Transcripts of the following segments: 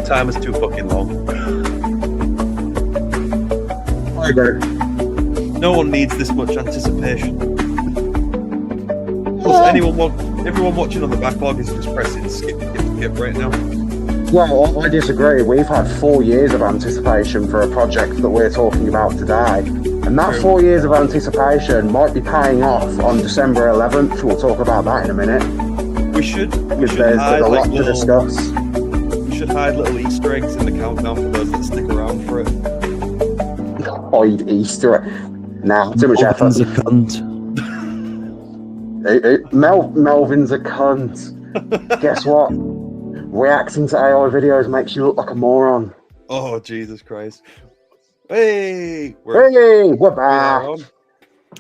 time is too fucking long. I agree. No one needs this much anticipation. Plus, everyone watching on the backlog is just pressing skip right now. Well, I disagree. We've had 4 years of anticipation for a project that we're talking about today. And that True. 4 years of anticipation might be paying off on December 11th. We'll talk about that in a minute. We should There's hide a lot like to discuss. We should hide little Easter eggs in the countdown for those that stick around for it. Hide Easter egg. Nah, too much effort. Melvin's a cunt. Melvin's a cunt. Guess what? Reacting to AI videos makes you look like a moron. Oh, Jesus Christ. Hey! We're back.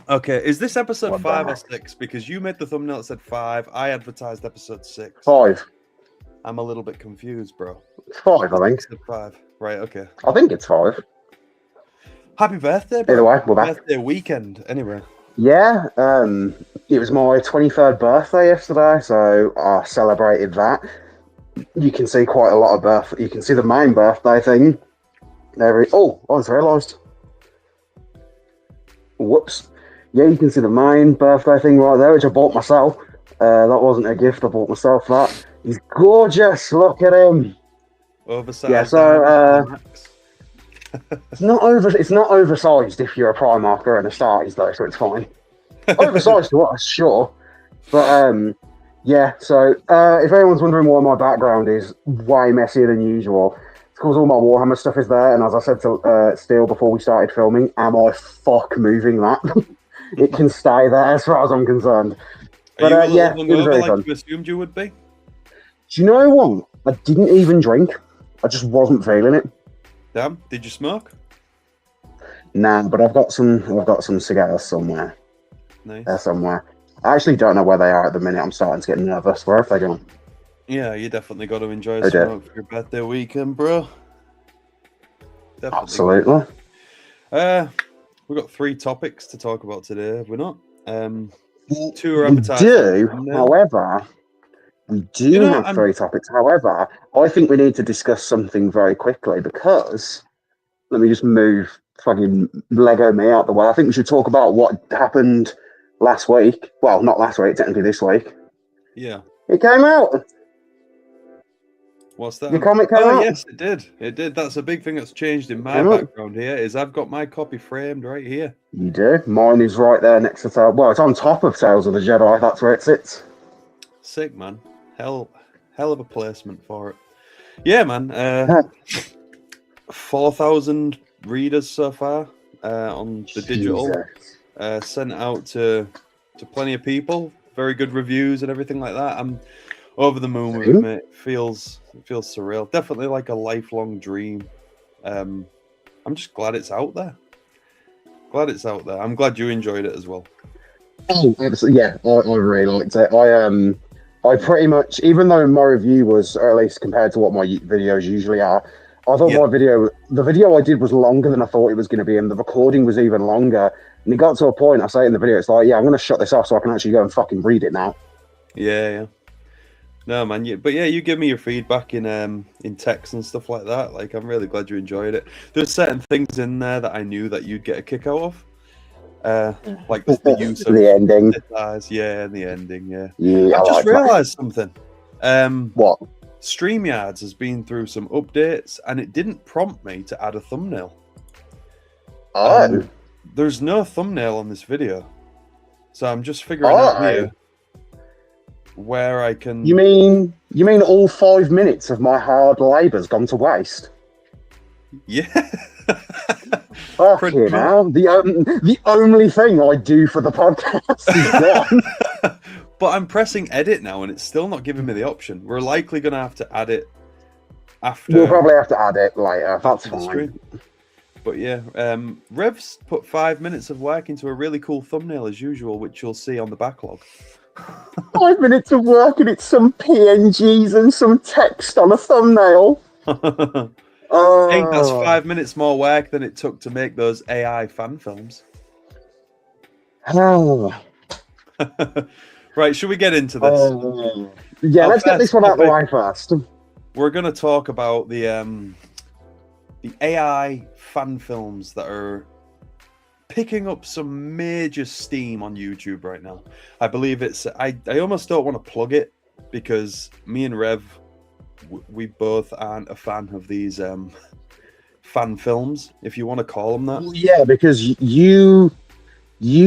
Okay, is this episode We're 5 or back. 6? Because you made the thumbnail that said 5. I advertised episode 6. 5. I'm a little bit confused, bro. 5, I think. It said 5. Right, okay. I think it's 5. Happy birthday, bro. Either way, we're back. Birthday weekend, anyway. Yeah, it was my 23rd birthday yesterday, so I celebrated that. You can see quite a lot of you can see the main birthday thing. I just realised. Whoops. Yeah, you can see the main birthday thing right there, which I bought myself. That wasn't a gift, I bought myself that. He's gorgeous, look at him. Oversized. Yeah, so, it's not oversized if you're a Primarker and a Starties though, so it's fine. Oversized to us, sure. But, yeah, so if anyone's wondering why my background is way messier than usual, it's because all my Warhammer stuff is there, and as I said to Steele before we started filming, am I fuck moving that? It can stay there as far as I'm concerned. But yeah, it was very fun. You assumed you would be? Do you know what? I didn't even drink. I just wasn't feeling it. Damn, did you smoke? Nah, but I've got some cigars somewhere. Nice. They're somewhere. I actually don't know where they are at the minute. I'm starting to get nervous. Where have they gone? Yeah, you definitely got to enjoy I a do. smoke for your birthday weekend, bro. Definitely. Absolutely. We've got 3 topics to talk about today, have we not? 2 are We advertised. do, however, we do have 3 topics. However, I think we need to discuss something very quickly because, let me just move fucking Lego me out the way. I think we should talk about what happened last week. Well, not last week, technically this week. Yeah. It came out. What's that? Your comic came out? Yes, it did. It did. That's a big thing that's changed in my background here, is I've got my copy framed right here. You do? Mine is right there next to Well, it's on top of Tales of the Jedi. That's where it sits. Sick, man. Hell of a placement for it. Yeah, man. 4,000 readers so far on the digital. Sent out to plenty of people. Very good reviews and everything like that. I'm over the moon with it, mate. It feels surreal. Definitely like a lifelong dream. I'm just glad it's out there. I'm glad you enjoyed it as well. Oh, absolutely. Yeah, I really liked it. I pretty much, even though my review was, or at least compared to what my videos usually are, I thought the video I did was longer than I thought it was going to be, and the recording was even longer. And it got to a point, I say in the video, it's like, yeah, I'm going to shut this off so I can actually go and fucking read it now. Yeah. No, man. You give me your feedback in text and stuff like that. Like, I'm really glad you enjoyed it. There's certain things in there that I knew that you'd get a kick out of. Like the use of the ending. Yeah, and the ending, yeah. Yeah, I just realised something. What? StreamYards has been through some updates, and it didn't prompt me to add a thumbnail. Oh. There's no thumbnail on this video, so I'm just figuring out here where I can. You mean all 5 minutes of my hard labour's gone to waste? Yeah. Fucking hell. The only thing I do for the podcast is gone. But I'm pressing edit now, and it's still not giving me the option. We're likely going to have to add it after. We'll probably have to add it later. That's fine. But yeah, Rev's put 5 minutes of work into a really cool thumbnail as usual, which you'll see on the backlog. 5 minutes of work, and it's some PNGs and some text on a thumbnail. I think that's 5 minutes more work than it took to make those AI fan films. Right, should we get into this? Yeah, let's get this one out the way first. we're going to talk about the AI fan films that are picking up some major steam on YouTube right now. I believe it's. I almost don't want to plug it because me and Rev, we both aren't a fan of these fan films, if you want to call them that. Well, yeah, because you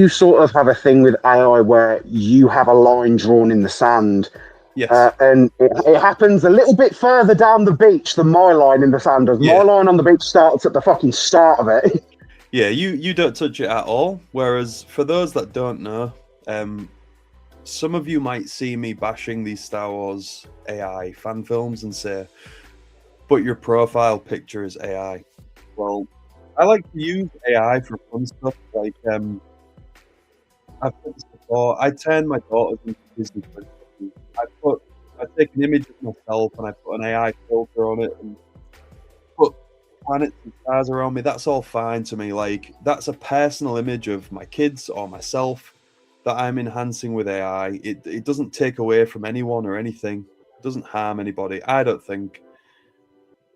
sort of have a thing with AI where you have a line drawn in the sand. Yes. And it happens a little bit further down the beach than my line in the sand does. Yeah. My line on the beach starts at the fucking start of it. Yeah, you don't touch it at all. Whereas for those that don't know, some of you might see me bashing these Star Wars AI fan films and say, but your profile picture is AI. Well, I like to use AI for fun stuff. Like, I've said this before, I turn my daughters into Disney princesses. I take an image of myself and I put an AI filter on it and put planets and stars around me. That's all fine to me. Like, that's a personal image of my kids or myself that I'm enhancing with AI. It doesn't take away from anyone or anything. It doesn't harm anybody, I don't think.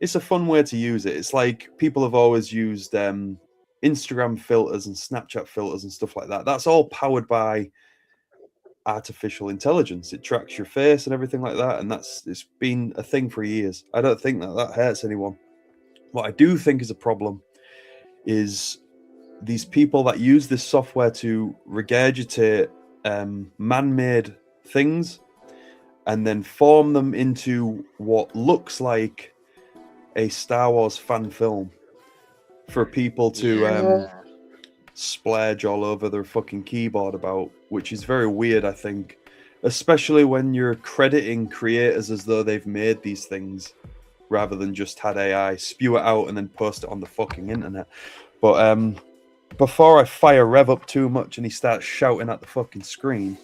It's a fun way to use it. It's like people have always used Instagram filters and Snapchat filters and stuff like that. That's all powered by artificial intelligence. It tracks your face and everything like that, and it's been a thing for years. I don't think that hurts anyone. What I do think is a problem is these people that use this software to regurgitate man-made things and then form them into what looks like a Star Wars fan film for people to splurge all over their fucking keyboard about, which is very weird, I think, especially when you're crediting creators as though they've made these things rather than just had AI spew it out and then post it on the fucking internet. But before I fire Rev up too much and he starts shouting at the fucking screen,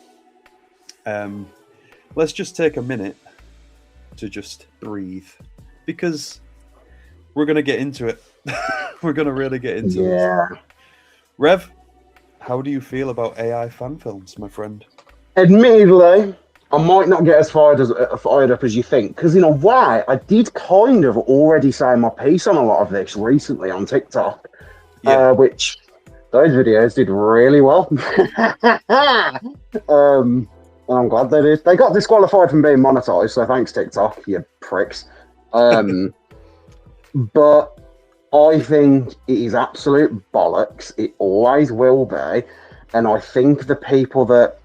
let's just take a minute to just breathe, because we're going to get into it. We're going to really get into it. Rev, how do you feel about AI fan films, my friend? Admittedly, I might not get as fired up as you think, because in a way, I did kind of already say my piece on a lot of this recently on TikTok, which those videos did really well. And I'm glad they did. They got disqualified from being monetized, so thanks TikTok, you pricks. But I think it is absolute bollocks. It always will be. And I think the people that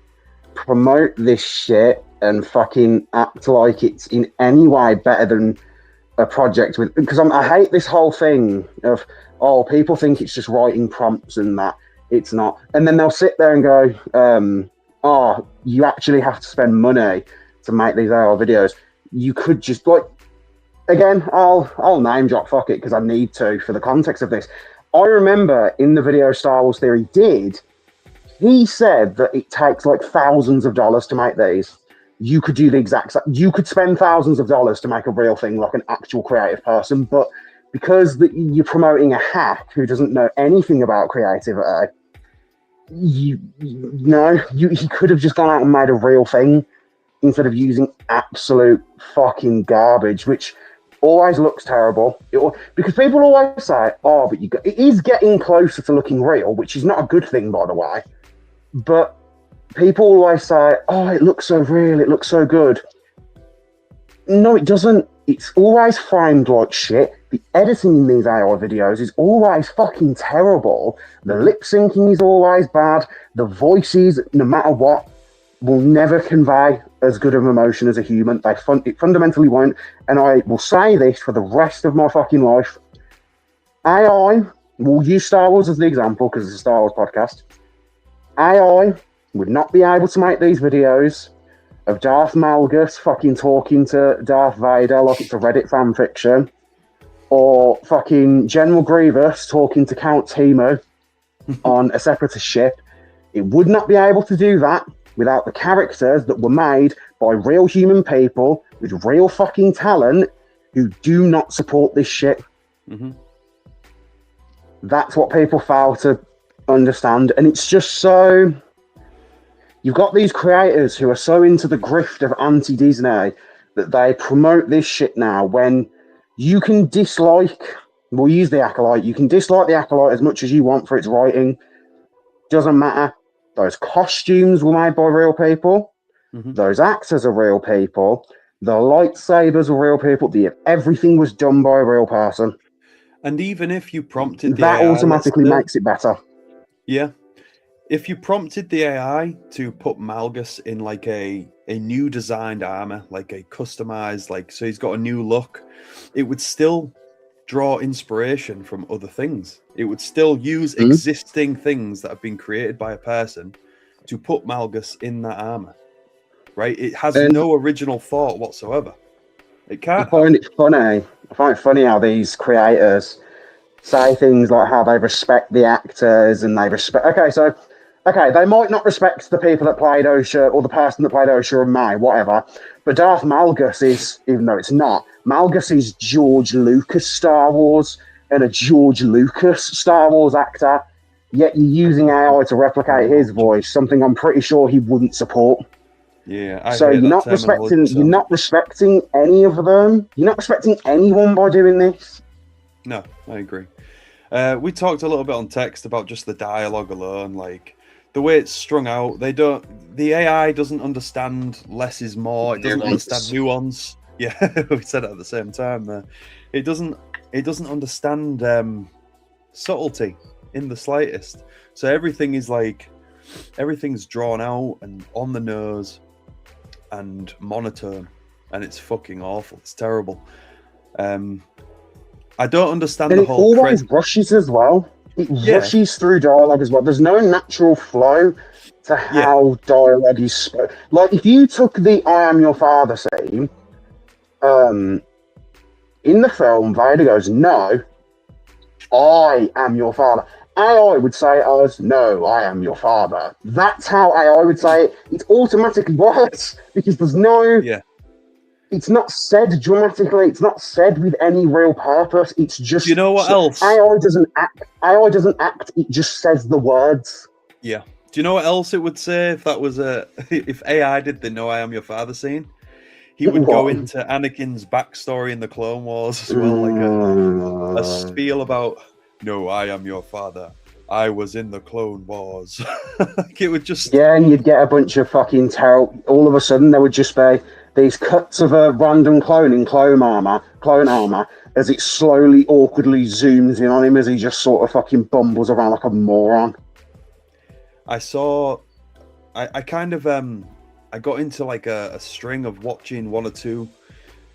promote this shit and fucking act like it's in any way better than a project with... Because I hate this whole thing of, people think it's just writing prompts and that. It's not. And then they'll sit there and go, you actually have to spend money to make these AR videos. You could just, again, I'll name drop, fuck it, because I need to for the context of this. I remember in the video Star Wars Theory did, he said that it takes like thousands of dollars to make these. You could do the exact same. You could spend thousands of dollars to make a real thing, like an actual creative person, but because you're promoting a hack who doesn't know anything about creativity, he could have just gone out and made a real thing instead of using absolute fucking garbage, which always looks terrible. Because people always say, but it is getting closer to looking real, which is not a good thing, by the way. But people always say, it looks so real, it looks so good. No, it doesn't. It's always framed like shit. The editing in these AI videos is always fucking terrible. The lip syncing is always bad. The voices, no matter what, will never convey as good of emotion as a human. It fundamentally won't. And I will say this for the rest of my fucking life. AI, we'll use Star Wars as the example because it's a Star Wars podcast. AI would not be able to make these videos of Darth Malgus fucking talking to Darth Vader like it's a Reddit fanfiction, or fucking General Grievous talking to Count Timu on a separatist ship. It would not be able to do that without the characters that were made by real human people with real fucking talent who do not support this shit. Mm-hmm. That's what people fail to understand. And it's just so... You've got these creators who are so into the grift of anti-Disney that they promote this shit now when you can dislike, we'll use the Acolyte, you can dislike the Acolyte as much as you want for its writing. Doesn't matter. Those costumes were made by real people. Mm-hmm. Those actors are real people. The lightsabers are real people. Everything was done by a real person. And even if you prompted the that AI, automatically makes it better. Yeah. If you prompted the AI to put Malgus in like a new designed armor, like a customized, like, so he's got a new look, it would still draw inspiration from other things. It would still use existing things that have been created by a person to put Malgus in that armor, right? It has no original thought whatsoever. It can't. I find it funny how these creators say things like how they respect the actors and they respect. Okay, they might not respect the people that played Osha or the person that played Osha and May, whatever. But Darth Malgus is, even though it's not, Malgus is George Lucas Star Wars and a George Lucas Star Wars actor. Yet you're using AI to replicate his voice, something I'm pretty sure he wouldn't support. Yeah, so you're not respecting any of them. You're not respecting anyone by doing this. No, I agree. We talked a little bit on text about just the dialogue alone, like the way it's strung out. The AI doesn't understand less is more. It doesn't understand nuance. Yeah, we said it at the same time there. It doesn't understand subtlety in the slightest. So everything's drawn out and on the nose and monotone, and it's fucking awful. It's terrible. I don't understand the whole. It always rushes as well. It rushes through dialogue as well. There's no natural flow to how dialogue is spoken. Like if you took the "I am your father" scene, in the film, Vader goes, "No, I am your father." AI would say it as, "No, I am your father." That's how AI would say it. It's automatically worse because there's no. Yeah. It's not said dramatically. It's not said with any real purpose. It's just. Do you know what else? AI doesn't act. AI doesn't act. It just says the words. Yeah. Do you know what else it would say if that was if AI did the "No, I am your father" scene? He would go into Anakin's backstory in the Clone Wars as well, like a spiel about, "No, I am your father. I was in the Clone Wars." Like it would just. Yeah, and you'd get a bunch of fucking terrible. All of a sudden, there would just be these cuts of a random clone in clone armor, as it slowly, awkwardly zooms in on him as he just sort of fucking bumbles around like a moron. I got into like a string of watching one or two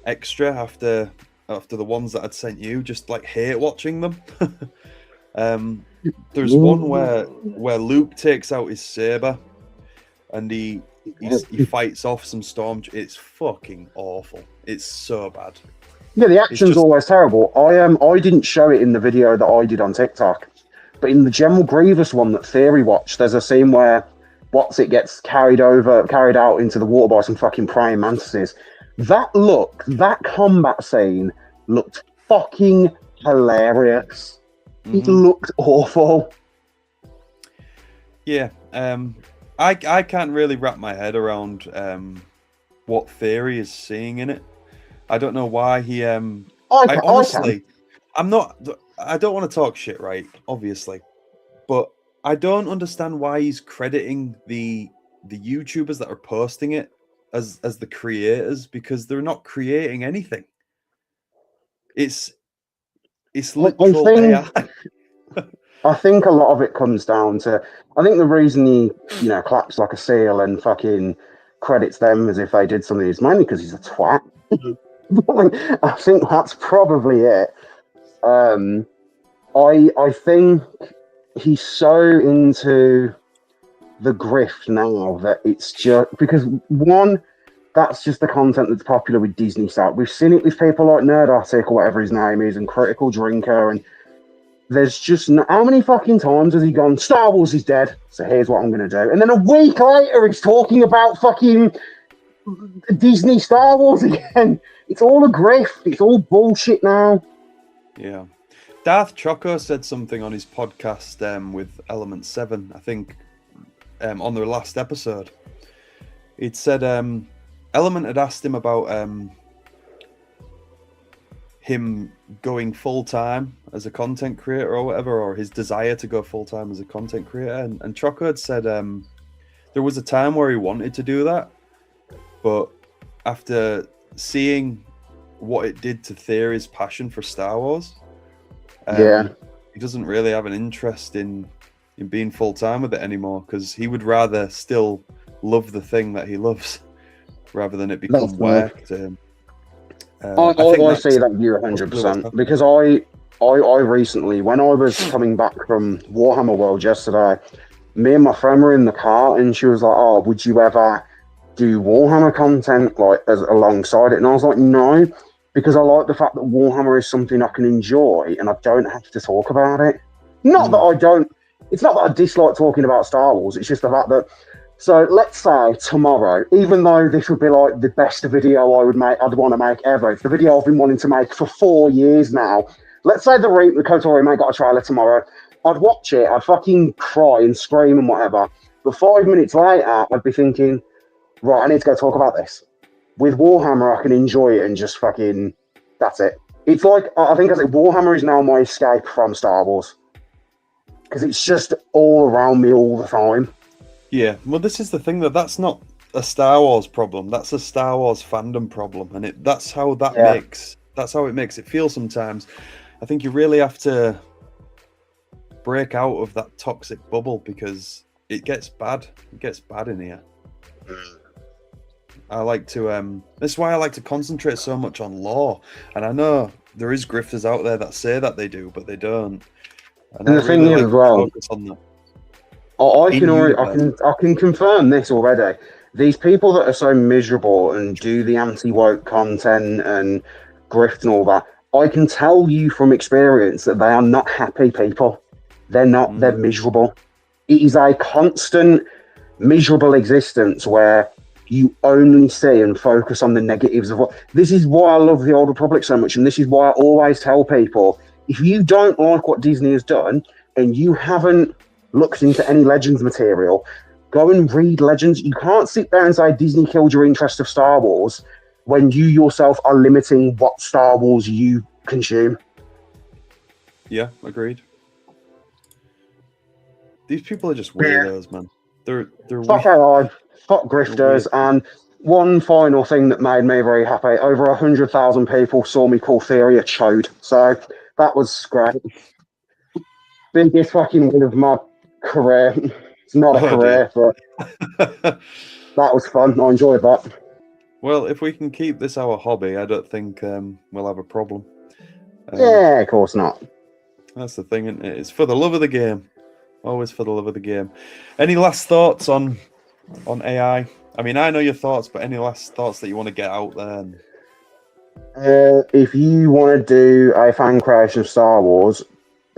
extra after the ones that I'd sent you, just like hate watching them. There's one where Luke takes out his saber and he fights off some storm. It's fucking awful. It's so bad. Yeah, the action's always terrible. I didn't show it in the video that I did on TikTok, but in the General Grievous one that Theory watched, there's a scene where it gets carried out into the water by some fucking praying mantises. That combat scene looked fucking hilarious. Mm-hmm. It looked awful. Yeah, I can't really wrap my head around what Theory is seeing in it. I don't know why he. I don't want to talk shit, right? Obviously, but I don't understand why he's crediting the YouTubers that are posting it as the creators, because they're not creating anything. It's literal AI. I think a lot of it comes down to, I think the reason he, claps like a seal and fucking credits them as if they did something is mainly because he's a twat. I think that's probably it. I think he's so into the grift now that it's just because that's just the content that's popular with Disney stuff. We've seen it with people like Nerdartic or whatever his name is, and Critical Drinker, and there's just how many fucking times has he gone, "Star Wars is dead, so here's what I'm going to do," and then a week later he's talking about fucking Disney Star Wars again. It's all a grift. It's all bullshit now. Yeah. Darth Choco said something on his podcast with Element 7, I think, on their last episode. It said Element had asked him about him going full time as a content creator or whatever, or his desire to go full time as a content creator, and Choco had said there was a time where he wanted to do that, but after seeing what it did to Theory's passion for Star Wars, he doesn't really have an interest in being full time with it anymore, because he would rather still love the thing that he loves rather than it become work to him. I see that view 100%, because I recently, when I was coming back from Warhammer World yesterday, me and my friend were in the car, and she was like, "Oh, would you ever do Warhammer content like alongside it?" And I was like, "No," because I like the fact that Warhammer is something I can enjoy, and I don't have to talk about it. Not that I don't. It's not that I dislike talking about Star Wars. It's just the fact that. So let's say tomorrow, even though this would be like the best video I'd want to make ever. It's the video I've been wanting to make for 4 years now. Let's say the KOTOR remake got a trailer tomorrow. I'd watch it, I'd fucking cry and scream and whatever. But 5 minutes later, I'd be thinking, right, I need to go talk about this. With Warhammer, I can enjoy it and just fucking, that's it. It's like, I think Warhammer is now my escape from Star Wars. Because it's just all around me all the time. Yeah, well, this is the thing, that's not a Star Wars problem. That's a Star Wars fandom problem, and that's how it makes it feel sometimes. I think you really have to break out of that toxic bubble, because it gets bad. It gets bad in here. I like to. That's why I like to concentrate so much on lore. And I know there is grifters out there that say that they do, but they don't. And the thing is, as well, focus on that. I can confirm this already. These people that are so miserable and do the anti-woke content and grift and all that, I can tell you from experience that they are not happy people. They're not. They're miserable. It is a constant miserable existence where you only see and focus on the negatives of what. This is why I love the Old Republic so much, and this is why I always tell people: if you don't like what Disney has done and you haven't looked into any Legends material, go and read Legends. You can't sit there and say Disney killed your interest of Star Wars when you yourself are limiting what Star Wars you consume. Yeah, agreed. These people are just weirdos, man. They're fuck AI, fuck grifters, and one final thing that made me very happy: over 100,000 people saw me call Theory a chode, so that was great. Biggest fucking win of my career. It's not a career, but that was fun. I enjoyed that. Well, if we can keep this our hobby, I don't think we'll have a problem. Yeah, of course not. That's the thing, isn't it? It's for the love of the game. Always for the love of the game. Any last thoughts on AI? I mean, I know your thoughts, but any last thoughts that you want to get out there? If you want to do a fan creation of Star Wars,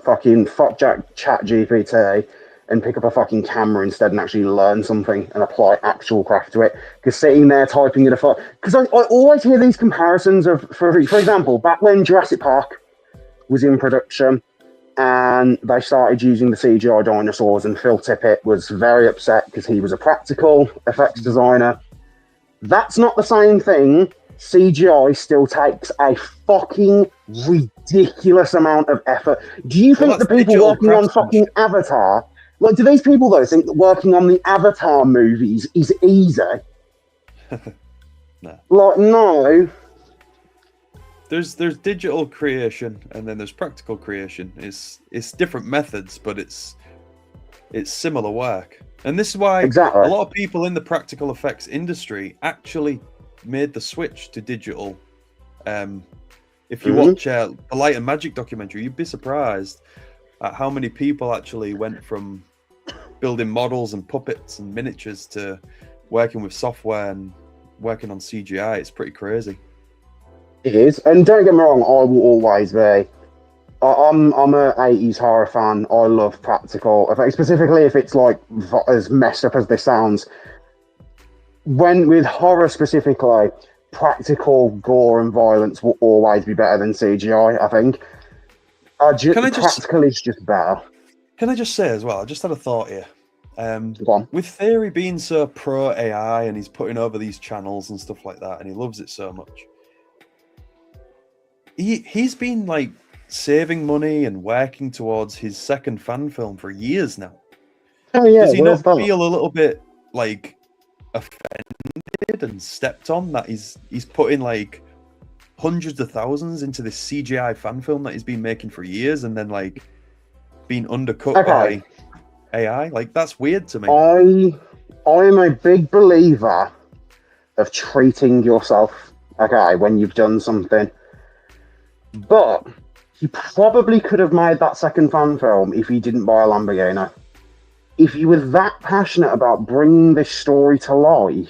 fucking fuck ChatGPT and pick up a fucking camera instead and actually learn something and apply actual craft to it. Because sitting there typing in because I always hear these comparisons of, for example, back when Jurassic Park was in production and they started using the CGI dinosaurs, and Phil Tippett was very upset because he was a practical effects designer. That's not the same thing. CGI still takes a fucking ridiculous amount of effort. Do you think the people working on fucking Avatar, like, do these people though think that working on the Avatar movies is easy? No. Like, no. There's digital creation and then there's practical creation. It's different methods, but it's similar work. And this is why a lot of people in the practical effects industry actually made the switch to digital. If you watch the Light and Magic documentary, you'd be surprised at how many people actually went from building models and puppets and miniatures to working with software and working on CGI. It's pretty crazy. It is, and don't get me wrong, I will always be. I'm a 80s horror fan. I love practical effects, specifically if it's like as messed up as this sounds. When with horror specifically, practical gore and violence will always be better than CGI. I think. Practical is just better. Can I just say as well? I just had a thought here. With Theory being so pro AI and he's putting over these channels and stuff like that, and he loves it so much, he's been like saving money and working towards his second fan film for years now. Oh yeah, does he not feel a little bit like offended and stepped on that he's putting like hundreds of thousands into this CGI fan film that he's been making for years and then like being undercut by AI? Like, that's weird to me. I'm a big believer of treating yourself when you've done something, but he probably could have made that second fan film if he didn't buy a Lamborghini. If you were that passionate about bringing this story to life,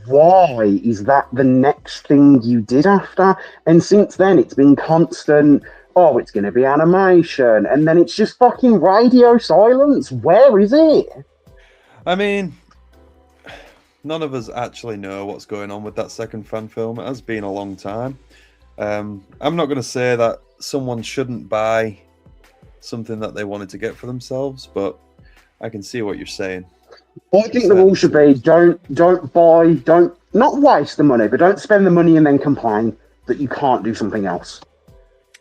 why is that the next thing you did after? And since then, it's been constant, oh, it's going to be animation, and then it's just fucking radio silence. Where is it? I mean, none of us actually know what's going on with that second fan film. It has been a long time. I'm not going to say that someone shouldn't buy something that they wanted to get for themselves, but I can see what you're saying. I think the rule should be not waste the money, but don't spend the money and then complain that you can't do something else.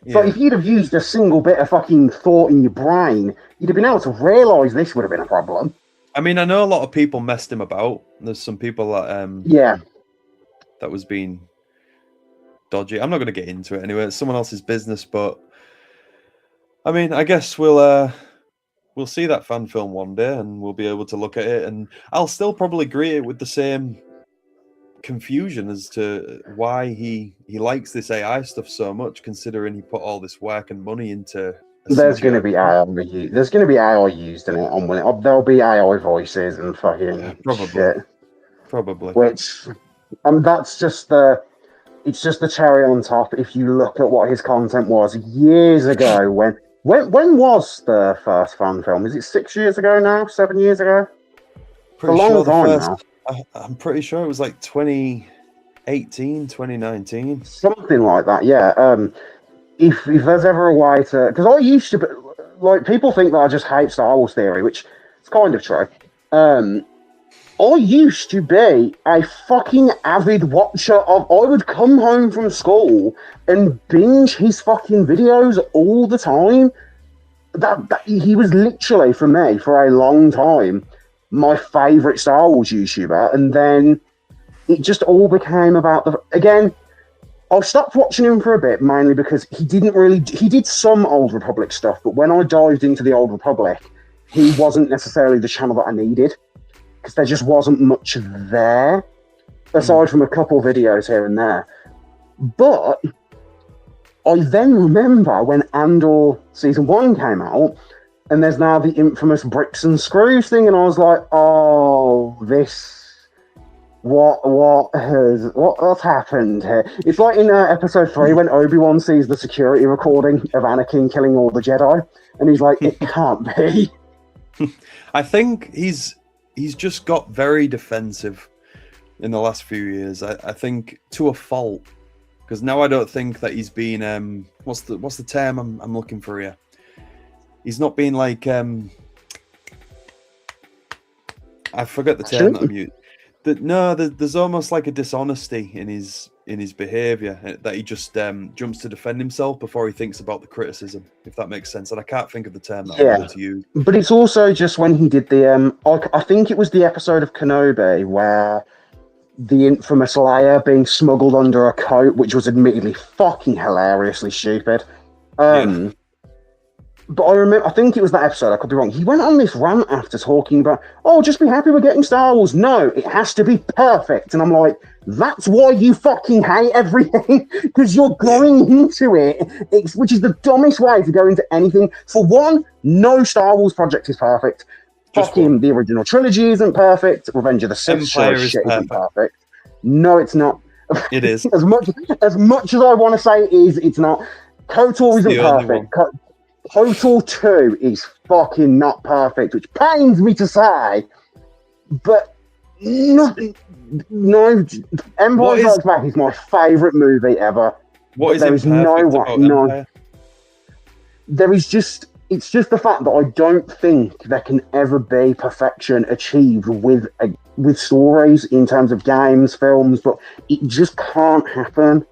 Yeah. But if you'd have used a single bit of fucking thought in your brain, you'd have been able to realise this would have been a problem. I mean, I know a lot of people messed him about. There's some people that that was being dodgy. I'm not going to get into it anyway. It's someone else's business, but I mean, I guess we'll see that fan film one day and we'll be able to look at it, and I'll still probably greet it with the same confusion as to why he likes this AI stuff so much, considering he put all this work and money into. There's going to be AI. There's going to be AI used in it. There'll be AI voices and fucking shit. Probably. Which, that's just it's just the cherry on top. If you look at what his content was years ago, when was the first fan film? Is it 6 years ago now? 7 years ago? Pretty a long time now. I'm pretty sure it was like 2018, 2019. Something like that, yeah. If there's ever a way to... Because I used to... Like, people think that I just hate Star Wars theory, which is kind of true. I used to be a fucking avid watcher of... I would come home from school and binge his fucking videos all the time. He was literally, for me, for a long time, my favourite Star Wars YouTuber, and then it just all became about the... Again, I stopped watching him for a bit, mainly because he did some Old Republic stuff, but when I dived into the Old Republic, he wasn't necessarily the channel that I needed, because there just wasn't much there, aside from a couple videos here and there. But I then remember when Andor Season 1 came out, and there's now the infamous bricks and screws thing, and I was like, oh, what's happened here? It's like in episode 3 when Obi-Wan sees the security recording of Anakin killing all the Jedi, and he's like, it can't be. I think he's just got very defensive in the last few years. I think to a fault, because now I don't think that he's been what's the term I'm looking for here? He's not been like I forget the term that I'm using. There's almost like a dishonesty in his behaviour, that he just jumps to defend himself before he thinks about the criticism, if that makes sense. And I can't think of the term that I wanted to use. But it's also just when he did the I think it was the episode of Kenobi where the infamous Leia being smuggled under a coat, which was admittedly fucking hilariously stupid. But I think it was that episode, I could be wrong. He went on this rant after talking about, oh, just be happy we're getting Star Wars. No, it has to be perfect. And I'm like, that's why you fucking hate everything, because you're going into it, which is the dumbest way to go into anything. For one, no Star Wars project is perfect. Fucking the original trilogy isn't perfect. Revenge of the Sith isn't perfect. No, it's not. It is. as much as I want to say it's not. KOTOR isn't perfect. KOTOR 2 is fucking not perfect, which pains me to say, but no, Empire Strikes Back is my favourite movie ever. What is there is no. There is just, it's just the fact that I don't think there can ever be perfection achieved with stories in terms of games, films, but it just can't happen.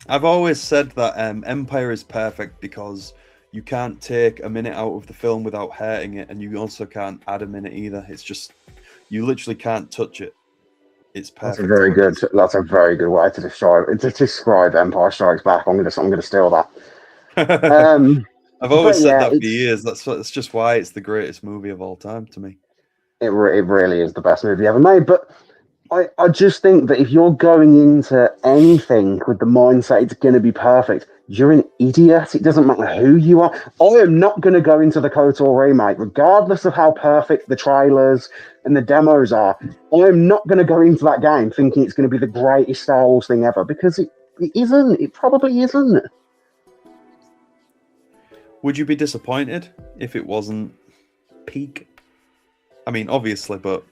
I've always said that Empire is perfect because you can't take a minute out of the film without hurting it, and you also can't add a minute either. It's just, you literally can't touch it. It's perfect. That's a very good way to describe Empire Strikes Back. I'm gonna steal that. I've always said that for years. That's just why it's the greatest movie of all time to me. It really is the best movie ever made. But I just think that if you're going into anything with the mindset it's going to be perfect, you're an idiot. It doesn't matter who you are. I am not going to go into the KOTOR remake, regardless of how perfect the trailers and the demos are. I am not going to go into that game thinking it's going to be the greatest Star Wars thing ever, because it isn't. It probably isn't. Would you be disappointed if it wasn't peak? I mean, obviously, but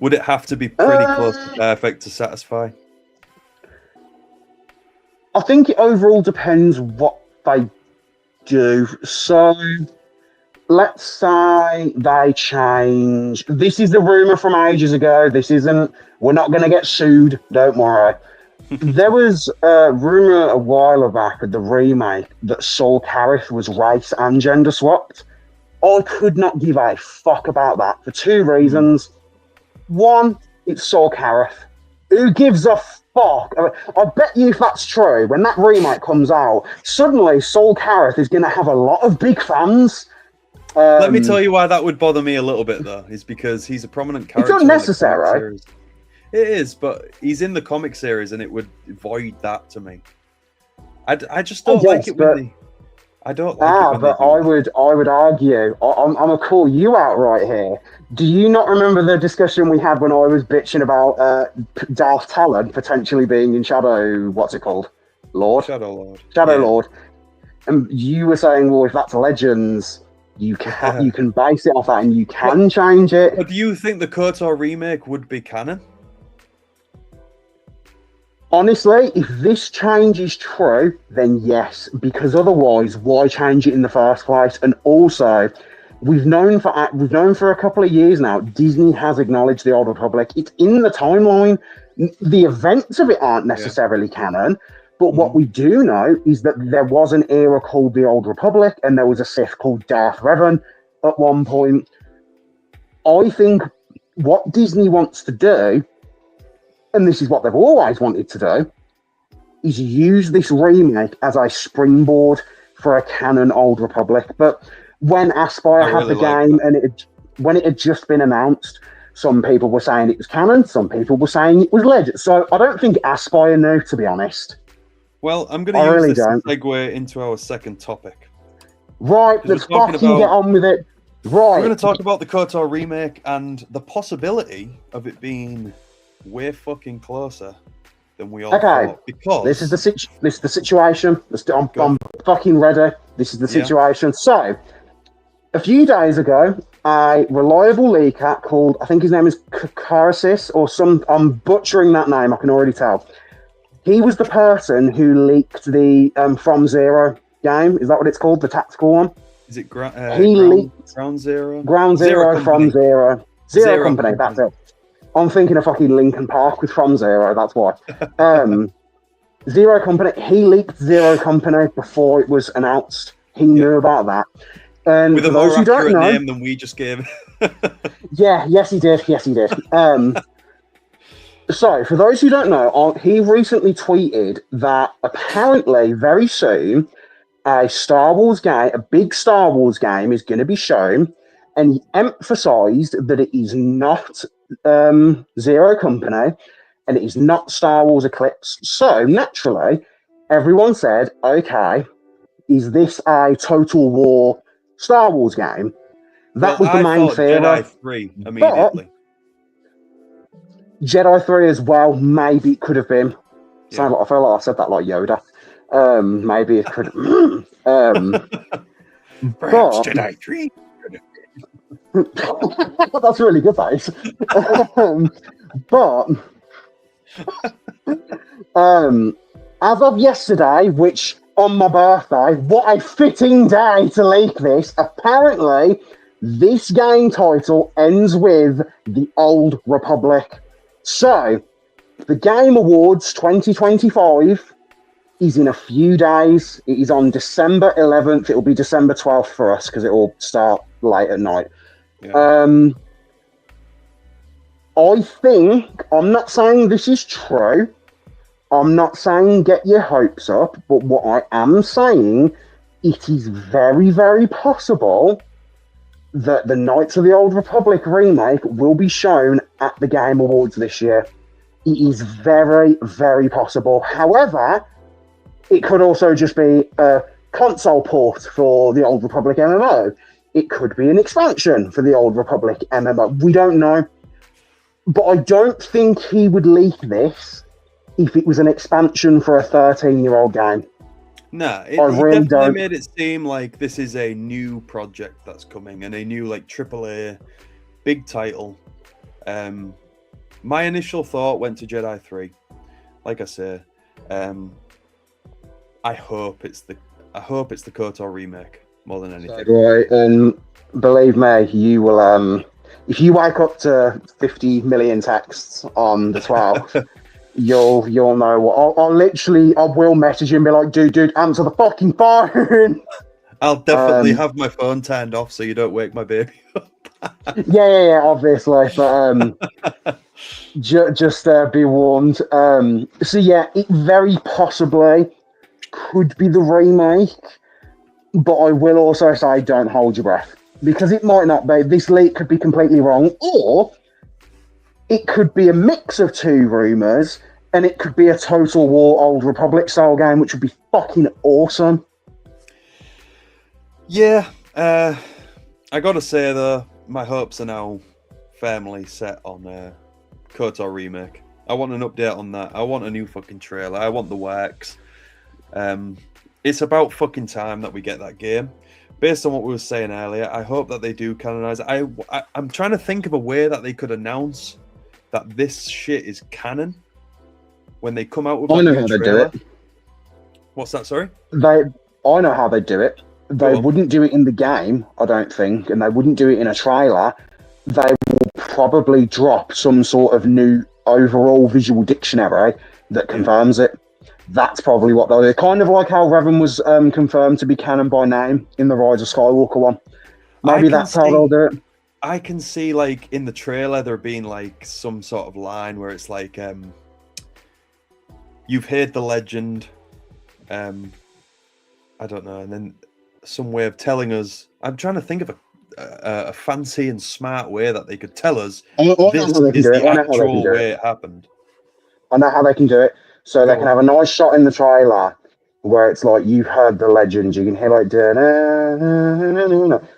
would it have to be pretty close to perfect to satisfy? I think it overall depends what they do. So, let's say they change. This is the rumor from ages ago. This isn't. We're not going to get sued. Don't worry. There was a rumor a while back with the remake that Saul Carith was race and gender swapped. I could not give a fuck about that for two reasons. One, it's Saul Carith. Who gives a fuck? I bet you if that's true, when that remake comes out, suddenly Saul Carith is going to have a lot of big fans. Let me tell you why that would bother me a little bit, though, is because he's a prominent character. It's unnecessary. It is, but he's in the comic series, and it would void that to me. I just don't like it when they... I don't like it when I would argue. I'm gonna call you out right here. Do you not remember the discussion we had when I was bitching about Darth Talon potentially being in Shadow? What's it called? Shadow Lord. And you were saying, well, if that's Legends, you can base it off that, and you can change it. But do you think the KOTOR remake would be canon? Honestly, if this change is true, then yes, because otherwise, why change it in the first place? And also, we've known for a couple of years now, Disney has acknowledged the Old Republic. It's in the timeline. The events of it aren't necessarily canon, but what we do know is that there was an era called the Old Republic, and there was a Sith called Darth Revan at one point. I think what Disney wants to do, and this is what they've always wanted to do, is use this remake as a springboard for a canon Old Republic. But when Aspire had the game and when it had just been announced, some people were saying it was canon, some people were saying it was legend. So I don't think Aspire knew, to be honest. Well, I'm going to use this to segue into our second topic. Right, let's fucking get on with it. Right. We're going to talk about the KOTOR remake and the possibility of it being way fucking closer than we all thought. Because this is the situation. I'm fucking ready. This is the situation. So, a few days ago, a reliable leaker called, I think his name is Karasis or some. I'm butchering that name. I can already tell. He was the person who leaked the From Zero game. Is that what it's called? The tactical one. Is it Ground Zero? Ground Zero, From Zero. Zero Company. That's it. I'm thinking of fucking Linkin Park with From Zero, that's why. Zero Company, he leaked Zero Company before it was announced. He knew about that. And with a more accurate name than we just gave. Yes he did. So, for those who don't know, he recently tweeted that apparently very soon a big Star Wars game is going to be shown, and he emphasized that it is not Zero Company, and it is not Star Wars Eclipse. So naturally, everyone said, "Okay, is this a Total War Star Wars game?" That was the main theory. Jedi 3 immediately. Jedi 3 as well. Maybe it could have been. I feel like I said that like Yoda. Maybe it could. Perhaps Jedi 3. That's really good, that is. But as of yesterday, which on my birthday. What a fitting day to leak this. Apparently, this game title ends with the Old Republic. So, the Game Awards 2025 is in a few days. It is on December 11th. It will be December 12th for us because it will start late at night. Yeah. I think, I'm not saying this is true. I'm not saying get your hopes up, but what I am saying, it is very, very possible that the Knights of the Old Republic remake will be shown at the Game Awards this year. It is very, very possible. However, it could also just be a console port for the Old Republic MMO. It could be an expansion for the Old Republic MMO. We don't know. But I don't think he would leak this if it was an expansion for a 13-year-old game. No, he definitely made it seem like this is a new project that's coming and a new like AAA big title. My initial thought went to Jedi 3. Like I say, I hope it's the KOTOR remake more than anything. Right, and believe me, you will. If you wake up to 50 million texts on the 12th, you'll know what. I will message you and be like, dude, answer the fucking phone. I'll definitely have my phone turned off so you don't wake my baby up. yeah, obviously, but just be warned. So yeah, it very possibly could be the remake, but I will also say don't hold your breath because it might not be. This leak could be completely wrong, or it could be a mix of two rumors, and it could be a Total War Old Republic style game, which would be fucking awesome. Yeah, I gotta say though, my hopes are now firmly set on KOTOR remake. I want an update on that. I want a new fucking trailer. I want the works. It's about fucking time that we get that game. Based on what we were saying earlier, I hope that they do canonize it. I'm trying to think of a way that they could announce that this shit is canon when they come out with. I know how they do it. What's that? Sorry. I know how they do it. They wouldn't do it in the game, I don't think, and they wouldn't do it in a trailer. They will probably drop some sort of new overall visual dictionary that confirms it. That's probably what they'll do. Kind of like how Revan was confirmed to be canon by name in the Rise of Skywalker one. Maybe that's how they'll do it. I can see, like, in the trailer there being, like, some sort of line where it's like, you've heard the legend, I don't know, and then some way of telling us. I'm trying to think of a fancy and smart way that they could tell us this is the actual way it happened. I know how they can do it. So they can have a nice shot in the trailer where it's like, you've heard the legend. You can hear like,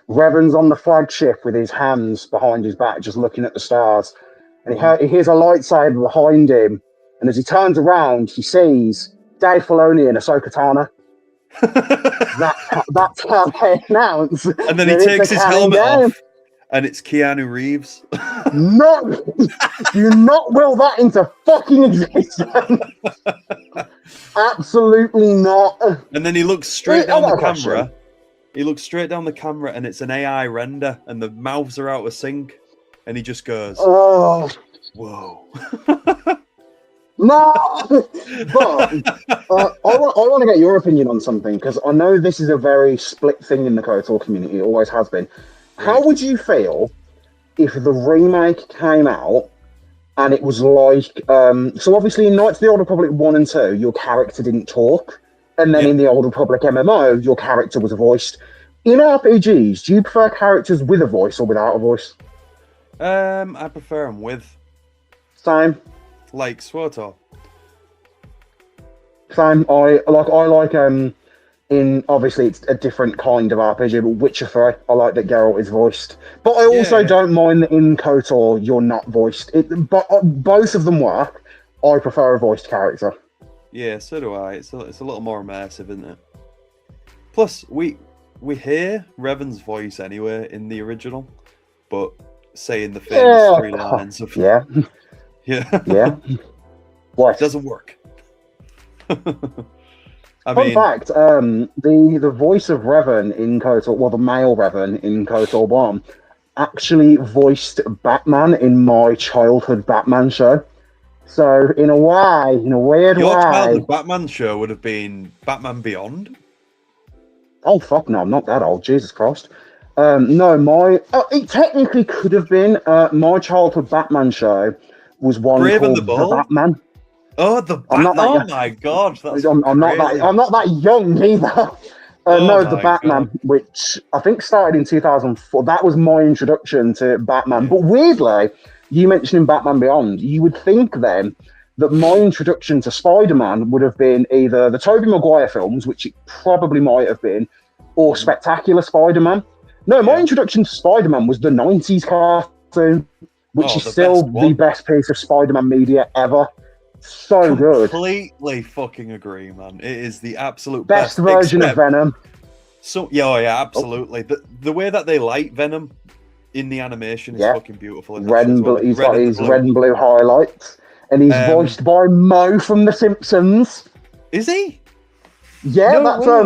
Revan's on the flagship with his hands behind his back, just looking at the stars. And he hears a lightsaber behind him. And as he turns around, he sees Dave Filoni and Ahsoka Tano. That's how they announce. And then he takes his helmet off, and it's Keanu Reeves. Do not will that into fucking existence. Absolutely not. And then he looks straight down the camera. He looks straight down the camera, and it's an AI render, and the mouths are out of sync, and he just goes, "Oh, whoa." No, but I want to get your opinion on something, because I know this is a very split thing in the KOTOR community. It always has been. How would you feel if the remake came out and it was like, so obviously in Knights of the Old Republic 1 and 2, your character didn't talk, and then in the Old Republic MMO, your character was voiced. In RPGs, do you prefer characters with a voice or without a voice? I prefer them with. Same. Like SWTOR. Same. I like in obviously it's a different kind of RPG, but Witcher 3, I like that Geralt is voiced. But I also don't mind that in KOTOR you're not voiced. But both of them work. I prefer a voiced character. Yeah, so do I. It's a little more immersive, isn't it? Plus, we hear Revan's voice anyway in the original, but saying the famous 3 lines of Yeah. What? It doesn't work. Fun fact, the voice of Revan in KOTOR, well, the male Revan in KOTOR 1, actually voiced Batman in my childhood Batman show. So, in a way, in a weird Your way... childhood Batman show would have been Batman Beyond? Oh, fuck no, I'm not that old, Jesus Christ. No, it technically could have been. My childhood Batman show was one Brave and called the The Bold? Batman. Oh, Oh my God, that's I'm not that young either. No, The Batman, God. which I think started in 2004. That was my introduction to Batman. Yeah. But weirdly, you mentioning Batman Beyond, you would think then that my introduction to Spider-Man would have been either the Tobey Maguire films, which it probably might have been, or Spectacular Spider-Man. No, my introduction to Spider-Man was the 90s cartoon, which is still the best piece of Spider-Man media ever. So good. Completely fucking agree, man. It is the absolute best version of Venom. So yeah, absolutely. The way that they light Venom in the animation is fucking beautiful. He's got his red and blue highlights, and he's voiced by Mo from The Simpsons. Is he? Yeah,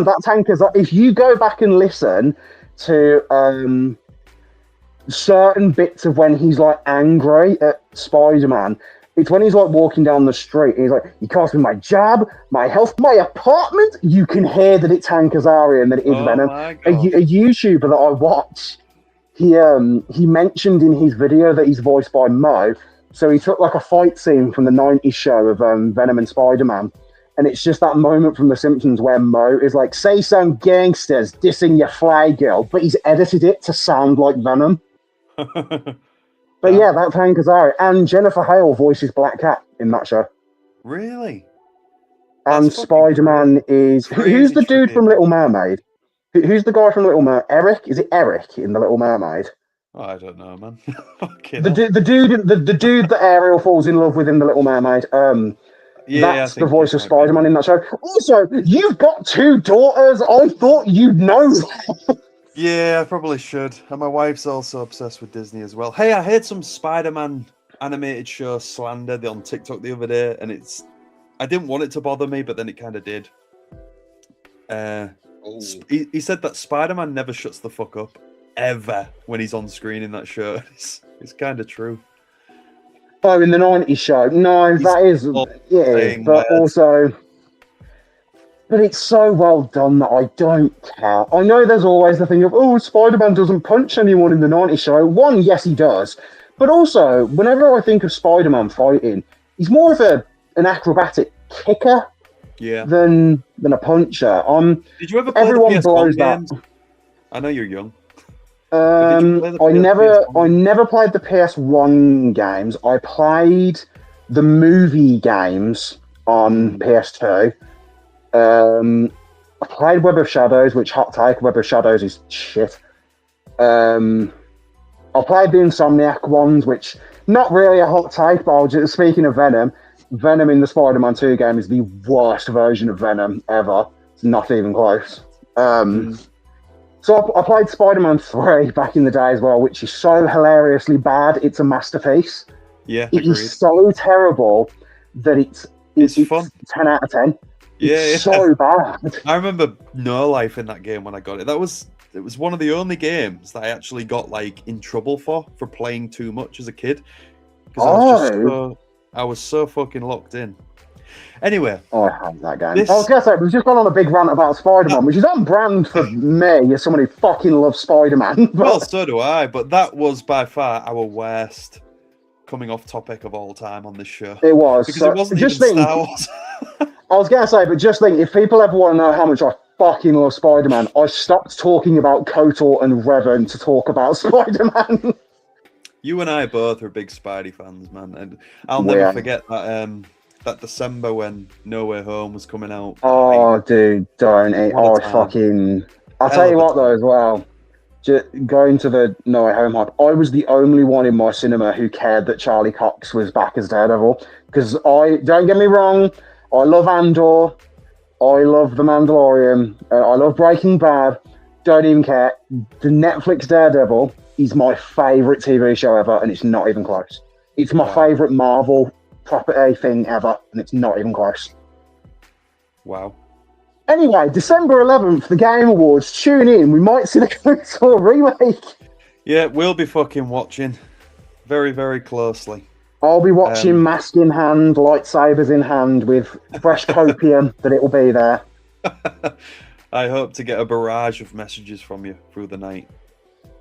that's Hanker's. If you go back and listen to certain bits of when he's like angry at Spider-Man, it's when he's like walking down the street and he's like, "You cost me my job, my health, my apartment." You can hear that it's Hank Azaria and that it is Venom. A YouTuber that I watch, he mentioned in his video that he's voiced by Mo. So he took like a fight scene from the 90s show of Venom and Spider-Man. And it's just that moment from The Simpsons where Mo is like, "Say some gangsters dissing your fly girl," but he's edited it to sound like Venom. But yeah, that's Hank Azaria. And Jennifer Hale voices Black Cat in that show. Really? And Spider-Man is... Who's the dude from Little Mermaid? Who's the guy from Little Mermaid? Eric? Is it Eric in The Little Mermaid? Oh, I don't know, man. the dude that Ariel falls in love with in The Little Mermaid. That's the voice of Spider-Man in that show. Also, you've got 2 daughters. I thought you'd know that. Yeah, I probably should. And my wife's also obsessed with Disney as well. Hey, I heard some Spider-Man animated show slander on TikTok the other day, and I didn't want it to bother me, but then it kind of did. He said that Spider-Man never shuts the fuck up ever when he's on screen in that show. It's kind of true. Oh, in the 90s show? No, that is... Yeah, but also... But it's so well done that I don't care. I know there's always the thing of, oh, Spider-Man doesn't punch anyone in the 90s show. One, yes, he does. But also, whenever I think of Spider-Man fighting, he's more of an acrobatic kicker than a puncher. Did you ever play the PS1 games? I know you're young. I never played the PS1 games. I played the movie games on PS2. I played Web of Shadows, which hot take, Web of Shadows is shit. I played the Insomniac ones, which not really a hot take, but speaking of Venom in the Spider-Man 2 game is the worst version of Venom ever. It's not even close. So I played Spider-Man 3 back in the day as well, which is so hilariously bad. It's a masterpiece. Yeah, it is so terrible that it's fun. 10 out of 10. It's so bad. I remember No Life in that game when I got it. It was one of the only games that I actually got like in trouble for playing too much as a kid. Because I was so fucking locked in. Anyway. Oh, I hate that game. I was going to say, we've just gone on a big rant about Spider-Man, which is on brand for me as someone who fucking loves Spider-Man. Well, so do I, but that was by far our worst coming off topic of all time on this show. It was. Because it wasn't even Star Wars. I was going to say, but just think, if people ever want to know how much I fucking love Spider-Man, I stopped talking about KOTOR and Revan to talk about Spider-Man. You and I both are big Spidey fans, man. And I'll never forget that December when No Way Home was coming out. Oh, dude, don't it. I'll tell you what, though, as well. Just going to the No Way Home hype, I was the only one in my cinema who cared that Charlie Cox was back as Daredevil. Because don't get me wrong, I love Andor, I love The Mandalorian, I love Breaking Bad, don't even care. The Netflix Daredevil is my favourite TV show ever, and it's not even close. It's my favourite Marvel property thing ever, and it's not even close. Wow. Anyway, December 11th, the Game Awards. Tune in. We might see the KOTOR remake. Yeah, we'll be fucking watching very, very closely. I'll be watching mask in hand, lightsabers in hand, with fresh copium that it will be there. I hope to get a barrage of messages from you through the night.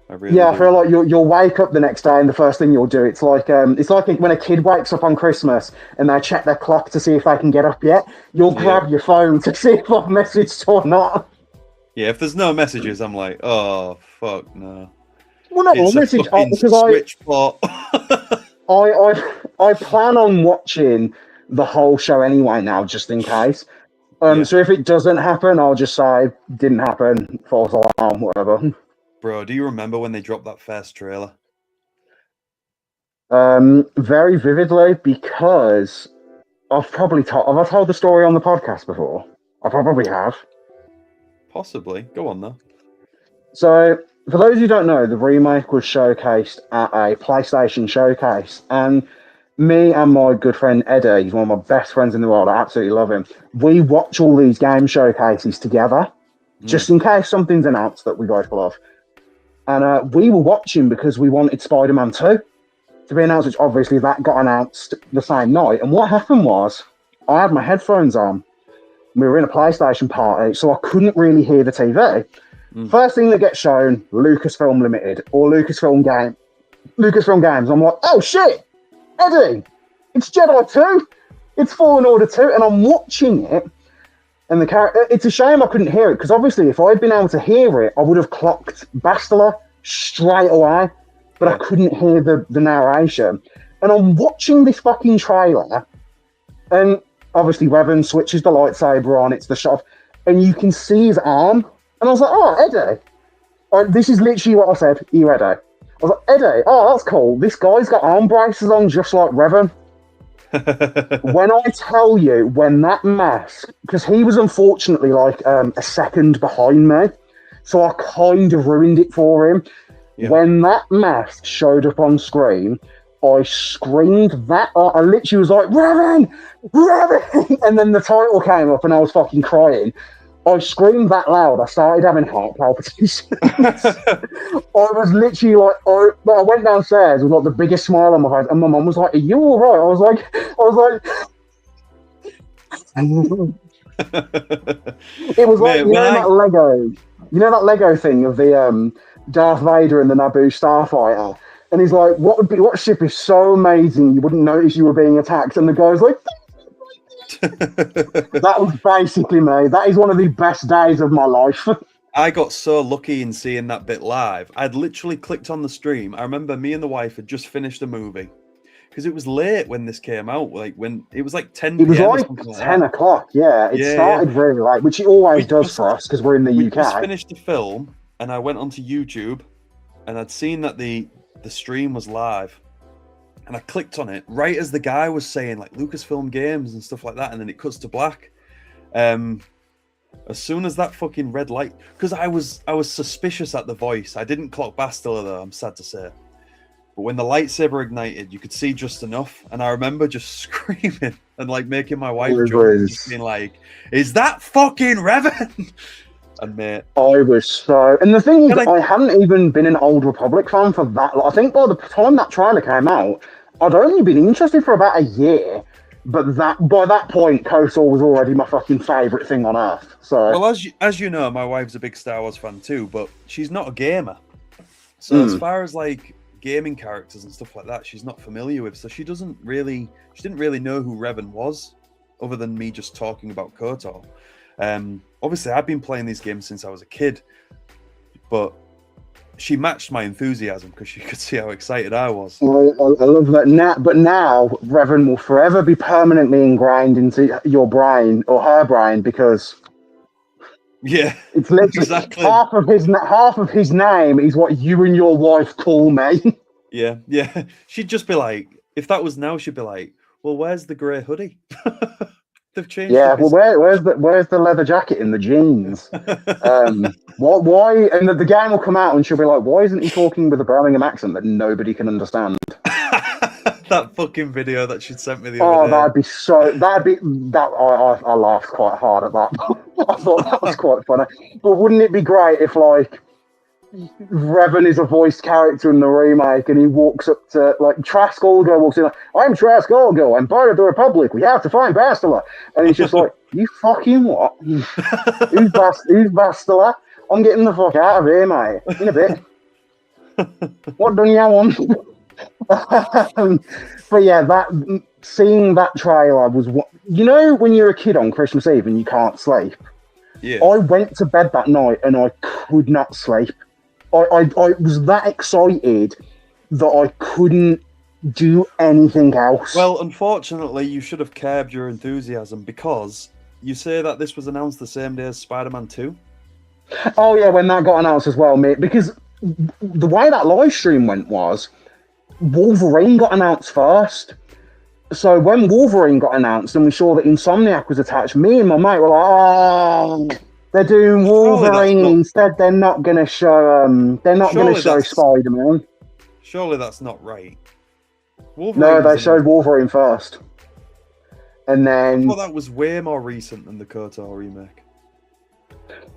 I feel like you'll wake up the next day and the first thing you'll do, it's like when a kid wakes up on Christmas and they check their clock to see if they can get up yet. You'll grab your phone to see if I've messaged or not. Yeah, if there's no messages, I'm like, oh fuck no. Well, no, it's message because switch port. I plan on watching the whole show anyway now, just in case. So if it doesn't happen, I'll just say didn't happen, false alarm, whatever. Bro, do you remember when they dropped that first trailer? Very vividly, because have I told the story on the podcast before? I probably have. Possibly. Go on though. So, for those who don't know, the remake was showcased at a PlayStation showcase, and me and my good friend Eddie, he's one of my best friends in the world, I absolutely love him. We watch all these game showcases together, just in case something's announced that we both love. And we were watching because we wanted Spider-Man 2 to be announced, which obviously that got announced the same night. And what happened was, I had my headphones on. We were in a PlayStation party, so I couldn't really hear the TV. First thing that gets shown, Lucasfilm Limited or Lucasfilm Games. I'm like, oh shit, Eddie, it's Jedi 2, it's Fallen Order 2, and I'm watching it. And it's a shame I couldn't hear it, because obviously if I'd been able to hear it, I would have clocked Bastila straight away, but I couldn't hear the narration. And I'm watching this fucking trailer, and obviously Revan switches the lightsaber on, it's the shot, and you can see his arm. And I was like, oh, Eddie. This is literally what I said. Are you Eddie? I was like, Eddie, oh, that's cool. This guy's got arm braces on just like Revan. When I tell you, when that mask, because he was unfortunately like a second behind me, so I kind of ruined it for him. Yeah. When that mask showed up on screen, I screamed that. I literally was like, Revan! Revan! And then the title came up and I was fucking crying. I screamed that loud, I started having heart palpitations. I was literally like, I went downstairs with like the biggest smile on my face, and my mum was like, are you alright? I was like, it was like, that Lego thing of the Darth Vader and the Naboo starfighter, and he's like, what ship is so amazing you wouldn't notice you were being attacked? And the guy's like, that was basically me. That is one of the best days of my life. I got so lucky in seeing that bit live. I'd literally clicked on the stream. I remember me and the wife had just finished a movie because it was late when this came out. Like when it was like 10 p.m. It was like 10 o'clock. Yeah, it started very late, which it always does for us because we're in the UK. We just finished the film, and I went onto YouTube, and I'd seen that the stream was live. And I clicked on it right as the guy was saying like Lucasfilm Games and stuff like that, and then it cuts to black. As soon as that fucking red light, because I was suspicious at the voice. I didn't clock Bastila though, I'm sad to say. But when the lightsaber ignited, you could see just enough, and I remember just screaming and like making my wife jump, just being like, "Is that fucking Revan?" And mate, I was so. And the thing is, I hadn't even been an Old Republic fan for that long. I think by the time that trailer came out, I'd only been interested for about a year, but by that point, KOTOR was already my fucking favourite thing on earth. So, well, as you know, my wife's a big Star Wars fan too, but she's not a gamer. So as far as like gaming characters and stuff like that, she's not familiar with. So she didn't really know who Revan was, other than me just talking about KOTOR. Obviously, I've been playing these games since I was a kid, but she matched my enthusiasm because she could see how excited I was. I love that. Now Revan will forever be permanently ingrained into your brain or her brain because it's literally exactly half of his name is what you and your wife call me. Yeah. She'd just be like, if that was now, she'd be like, well, where's the grey hoodie? They've changed. Yeah, well, where's the leather jacket and the jeans? Why? And the game will come out, and she'll be like, "Why isn't he talking with a Birmingham accent that nobody can understand?" That fucking video that she sent me the other day. I laughed quite hard at that. I thought that was quite funny. But wouldn't it be great if, like, Revan is a voiced character in the remake, and he walks up to, like, Trask Olga walks in, like, I'm Trask Olga, I'm part of the Republic, we have to find Bastila. And he's just like, you fucking what? Who's Bastila? I'm getting the fuck out of here, mate. In a bit. What do you want? But yeah, seeing that trailer was what, you know, when you're a kid on Christmas Eve and you can't sleep. Yeah. I went to bed that night and I could not sleep. I was that excited that I couldn't do anything else. Well, unfortunately, you should have curbed your enthusiasm, because you say that this was announced the same day as Spider-Man 2. Oh yeah, when that got announced as well, mate. Because the way that live stream went was Wolverine got announced first. So when Wolverine got announced and we saw that Insomniac was attached, me and my mate were like, "Oh, they're doing Wolverine instead. They're not going to show. They're not going to show Spider-Man." Surely that's not right. Wolverine no, they showed Wolverine first, and then. Well, that was way more recent than the KOTOR remake.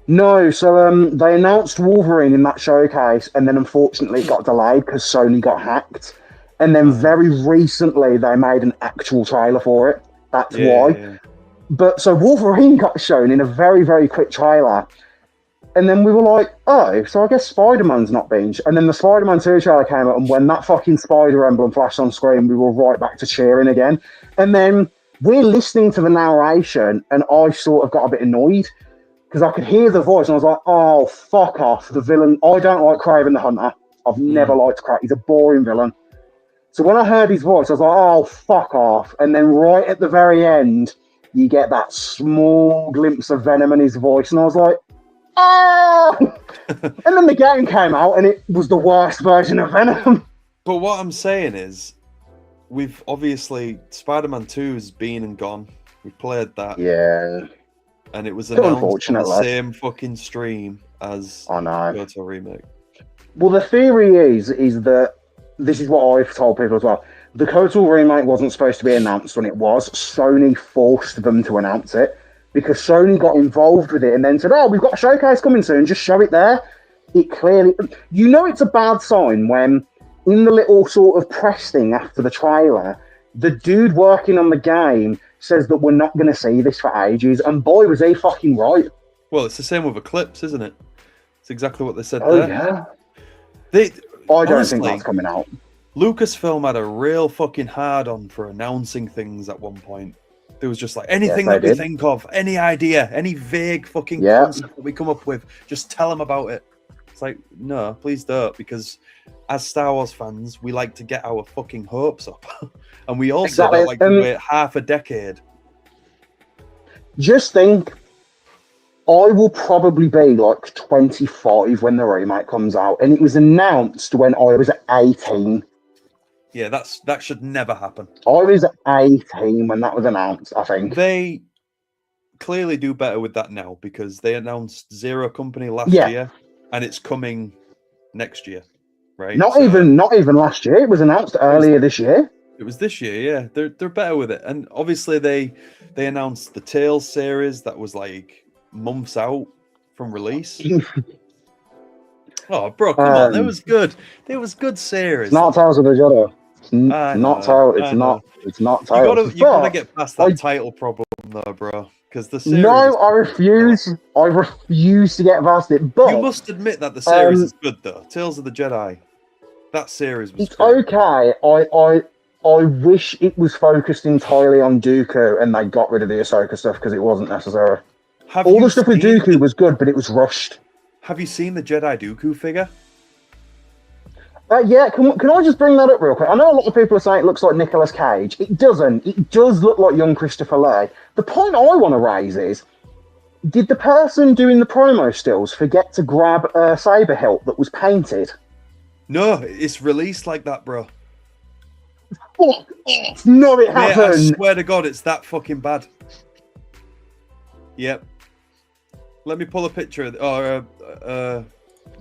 No, so they announced Wolverine in that showcase, and then unfortunately it got delayed because Sony got hacked. And then very recently they made an actual trailer for it. That's why. Yeah. But so Wolverine got shown in a very, very quick trailer. And then we were like, oh, so I guess Spider-Man's not being... And then the Spider-Man 2 trailer came out, and when that fucking spider emblem flashed on screen, we were right back to cheering again. And then we're listening to the narration, and I sort of got a bit annoyed, because I could hear the voice, and I was like, oh, fuck off, the villain. I don't like Kraven the Hunter. I've never liked Kraven. He's a boring villain. So when I heard his voice, I was like, oh, fuck off. And then right at the very end, you get that small glimpse of Venom in his voice, and I was like, oh! And then the game came out, and it was the worst version of Venom. But what I'm saying is, we've obviously, Spider-Man 2 has been and gone. We've played that. Yeah. And it was announced on the same fucking stream as KOTOR remake. Well, the theory is that, this is what I've told people as well, the KOTOR remake wasn't supposed to be announced when it was. Sony forced them to announce it, because Sony got involved with it and then said, oh, we've got a showcase coming soon, just show it there. It clearly... You know it's a bad sign when, in the little sort of press thing after the trailer, the dude working on the game says that we're not going to see this for ages, and boy, was he fucking right. Well, it's the same with Eclipse, isn't it? It's exactly what they said there. Yeah. I don't think that's coming out. Lucasfilm had a real fucking hard-on for announcing things at one point. There was just like, anything that we think of, any idea, any vague fucking concept that we come up with, just tell them about it. It's like, no, please don't, because as Star Wars fans, we like to get our fucking hopes up. And we also don't like to wait half a decade. Just think, I will probably be like 25 when the remake comes out, and it was announced when I was 18. Yeah, that should never happen. I was 18 when that was announced, I think. They clearly do better with that now, because they announced Zero Company last year, and it's coming next year, right? Not even last year. It was announced earlier this year. It was this year, yeah. They're better with it. And obviously they announced the Tales series that was like months out from release. Oh, bro, come on. That was good. There was good series. It's not Tales of the Jedi. It's not Tales. It's not Tales. You gotta get past that title problem though, bro. Because the series... No, I refuse. I refuse to get past it. But you must admit that the series is good though. Tales of the Jedi. That series was okay. I wish it was focused entirely on Dooku and they got rid of the Ahsoka stuff because it wasn't necessary. All the stuff with Dooku was good, but it was rushed. Have you seen the Jedi Dooku figure? Yeah, can I just bring that up real quick? I know a lot of people are saying it looks like Nicolas Cage. It doesn't. It does look like young Christopher Lee. The point I want to raise is, did the person doing the promo stills forget to grab a saber hilt that was painted? No, it's released like that, bro. Fuck off. No, it hasn't. I swear to God, it's that fucking bad. Yep. Let me pull a picture or a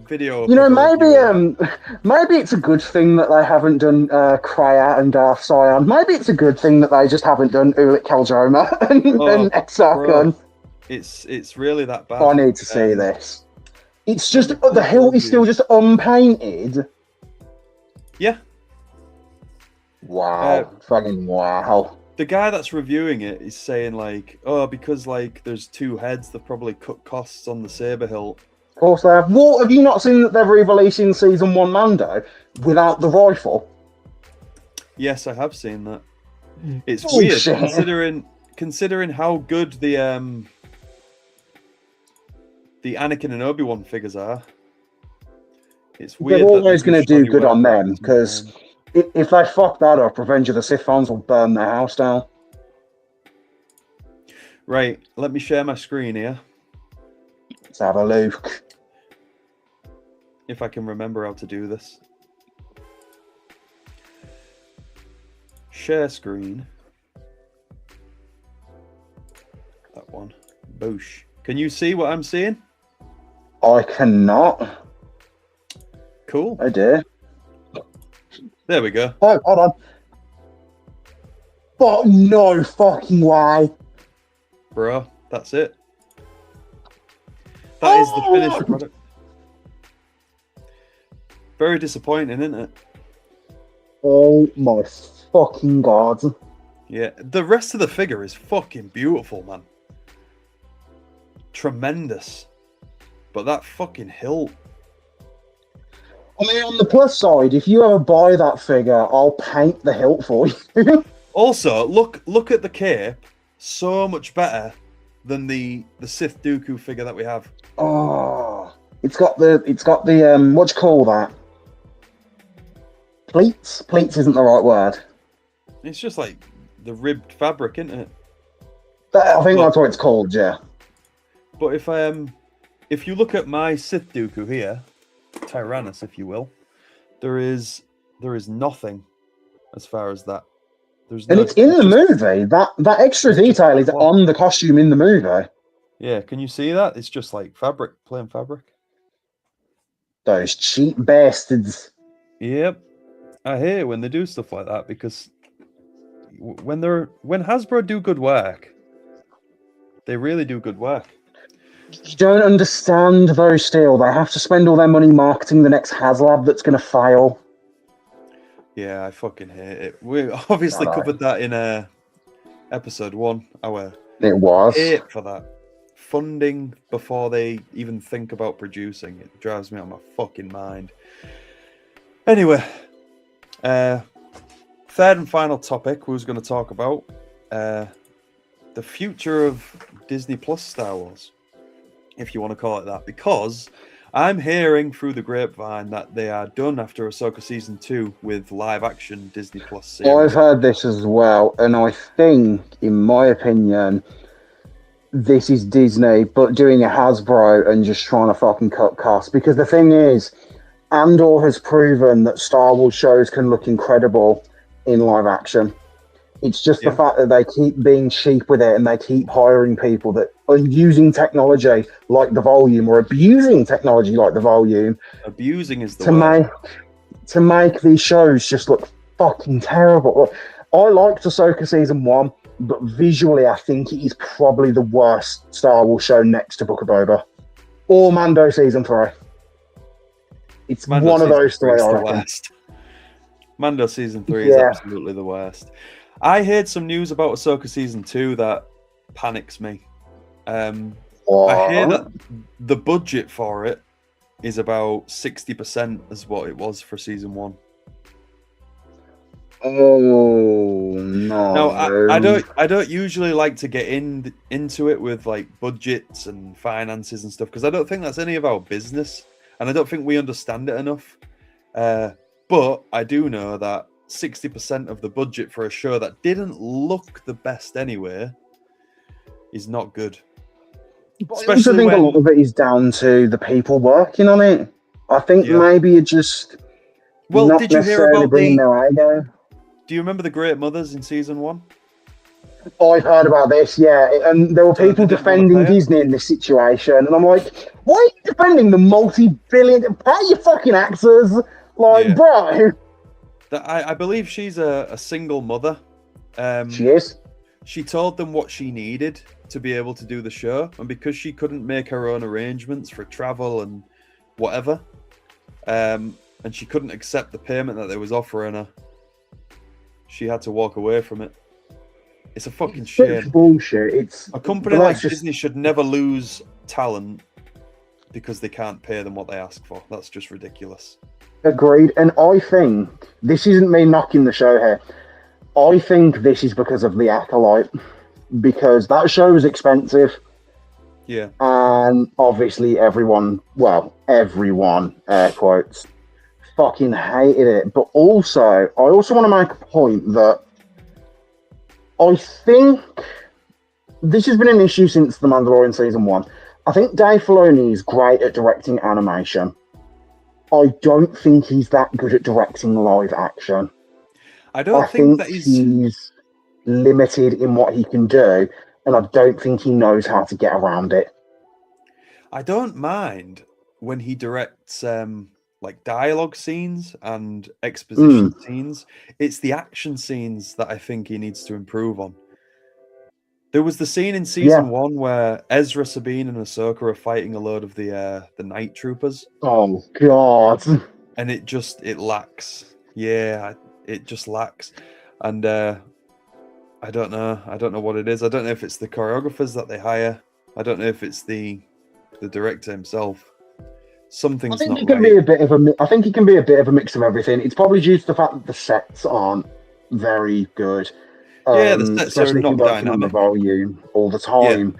video. You know, maybe it's a good thing that they haven't done Kreia and Darth Sion. Maybe it's a good thing that they just haven't done Ulick Kaldroma and Exar Kun. It's really that bad. I need to see this. It's just the hilt is still just unpainted. Yeah. Wow. Fucking wow. The guy that's reviewing it is saying like, oh, because like there's two heads, they've probably cut costs on the saber hilt. Of course they have. What, have you not seen that they're re-releasing Season 1 Mando without the rifle? Yes, I have seen that. It's Bullshit. weird considering how good the Anakin and Obi-Wan figures are. It's weird. They're always going to do good on them, because if they fuck that up, Revenge of the Sith fans will burn their house down. Right, let me share my screen here. Let's have a look. If I can remember how to do this. Share screen. That one. Boosh. Can you see what I'm seeing? I cannot. Cool. Oh dear. There we go. Oh, hold on. But no fucking way. Bro, that's it. That is the finished product. Very disappointing, isn't it? Oh my fucking god. Yeah, the rest of the figure is fucking beautiful, man. Tremendous. But that fucking hilt. I mean, on the plus side, if you ever buy that figure, I'll paint the hilt for you. Also, look at the cape. So much better than the Sith Dooku figure that we have. Oh, it's got the what do you call that? Pleats? Pleats isn't the right word. It's just like the ribbed fabric, isn't it? I think that's what it's called, yeah. But if you look at my Sith Dooku here, Tyrannus, if you will, there is nothing as far as that. There's and it's in the movie. That extra detail is on the costume in the movie. Yeah, can you see that? It's just like fabric, plain fabric. Those cheap bastards. Yep. I hate when they do stuff like that, because when Hasbro do good work, they really do good work. You don't understand, though, still. They have to spend all their money marketing the next HasLab that's going to fail. Yeah, I fucking hate it. We obviously covered that in episode 1. It was. Hate for that. Funding before they even think about producing. It drives me out of my fucking mind. Anyway, third and final topic we was going to talk about. The future of Disney Plus Star Wars, if you want to call it that, because I'm hearing through the grapevine that they are done after Ahsoka Season 2 with live-action Disney Plus series. I've heard this as well, and I think, in my opinion, this is Disney, but doing a Hasbro and just trying to fucking cut costs. Because the thing is, Andor has proven that Star Wars shows can look incredible in live action. It's just the fact that they keep being cheap with it, and they keep hiring people that are using technology like the volume, or abusing technology like the volume. Abusing is the word. To make these shows just look fucking terrible. I liked Ahsoka Season 1, but visually I think it is probably the worst Star Wars show next to Book of Boba. Or Mando Season 3. It's Mando one of those three, I reckon. Mando Season 3 is absolutely the worst. I heard some news about Ahsoka Season 2 that panics me. I hear that the budget for it is about 60% as what it was for Season 1. Oh no! Now, I don't usually like to get into it with like budgets and finances and stuff, because I don't think that's any of our business, and I don't think we understand it enough. But I do know that 60% of the budget for a show that didn't look the best anyway is not good. But especially I think a lot of it is down to the people working on it. I think maybe it just did you hear about the? Do you remember the Great Mothers in Season 1? I've heard about this, and there were people defending Disney in this situation, and I'm like, why are you defending the multi-billion? Pay your fucking actors, bro. I believe she's a single mother. She is. she told them what she needed to be able to do the show, and because she couldn't make her own arrangements for travel and whatever, and she couldn't accept the payment that they was offering her, she had to walk away from it. It's a fucking shame. It's bullshit. It's a company like Disney should never lose talent because they can't pay them what they ask for. That's just ridiculous. Agreed. And I think this isn't me knocking the show here. I think this is because of The Acolyte, because that show was expensive. Yeah. And obviously everyone, air quotes, fucking hated it. But also, I also want to make a point that I think this has been an issue since The Mandalorian Season 1. I think Dave Filoni is great at directing animation. I don't think he's that good at directing live action. I think that he's limited in what he can do, and I don't think he knows how to get around it. I don't mind when he directs like dialogue scenes and exposition scenes. It's the action scenes that I think he needs to improve on. There was the scene in season 1 where Ezra, Sabine, and Ahsoka are fighting a load of the night troopers. Oh God! And it lacks. Yeah, it just lacks. And I don't know. I don't know what it is. I don't know if it's the choreographers that they hire. I don't know if it's the director himself. Something's not right. I think it can be a bit of a mix of everything. It's probably due to the fact that the sets aren't very good. Yeah, the sets are not dynamic. The volume all the time.